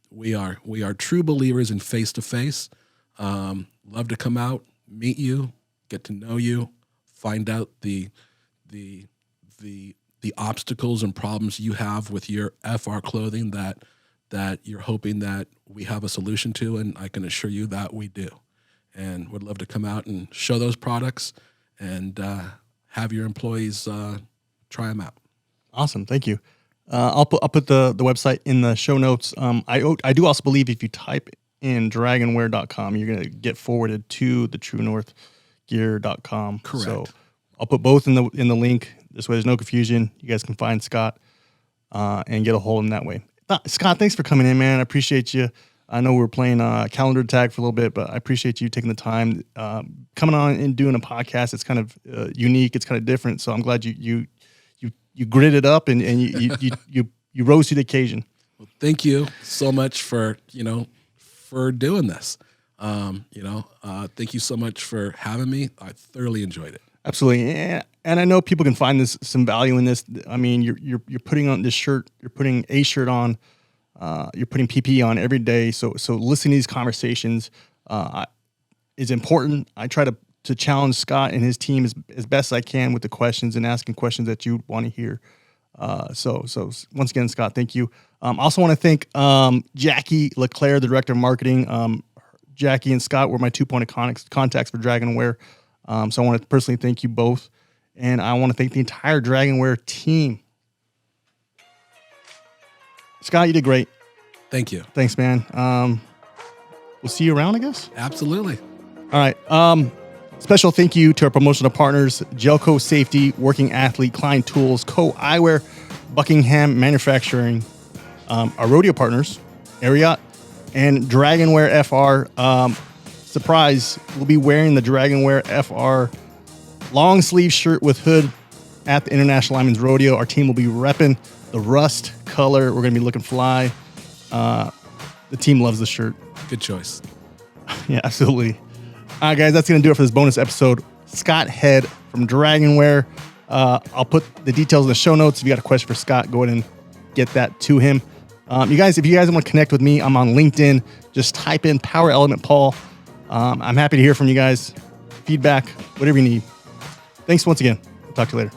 we are true believers in face-to-face. Love to come out, meet you, get to know you, find out the obstacles and problems you have with your FR clothing that you're hoping that we have a solution to, and I can assure you that we do. And would love to come out and show those products and have your employees try them out. Awesome, thank you. I'll put the website in the show notes. I do also believe if you type in DragonWear.com, you're going to get forwarded to the TrueNorthGear.com. Correct. So I'll put both in the link. This way, there's no confusion. You guys can find Scott and get a hold of him that way. Scott, thanks for coming in, man. I appreciate you. I know we were playing calendar tag for a little bit, but I appreciate you taking the time coming on and doing a podcast. It's kind of unique. It's kind of different. So I'm glad you gritted up and you rose to the occasion. Well, thank you so much for doing this. Thank you so much for having me. I thoroughly enjoyed it. Absolutely, and I know people can find some value in this. I mean, you're putting on this shirt, you're putting a shirt on, you're putting PPE on every day. So listening to these conversations is important. I try to challenge Scott and his team as best I can with the questions and asking questions that you want to hear. So once again, Scott, thank you. I also want to thank Jackie LeClaire, the director of marketing. Jackie and Scott were my 2 point of contacts for DragonWear. So I want to personally thank you both. And I want to thank the entire DragonWear team. Scott, you did great. Thank you. Thanks, man. We'll see you around, I guess. Absolutely. All right. Special thank you to our promotional partners, Gelco Safety, Working Athlete, Klein Tools, Co Eyewear, Buckingham Manufacturing, our rodeo partners, Ariat, and DragonWear FR. Surprise, we'll be wearing the DragonWear FR long sleeve shirt with hood at the International Lineman's Rodeo. Our team will be repping the rust color. We're going to be looking fly. The team loves the shirt. Good choice. Yeah, absolutely. All right, guys, that's going to do it for this bonus episode. Scott Head from DragonWear. I'll put the details in the show notes. If you got a question for Scott, go ahead and get that to him. If you guys want to connect with me, I'm on LinkedIn. Just type in Power Element Paul. I'm happy to hear from you guys. Feedback, whatever you need. Thanks once again. I'll talk to you later.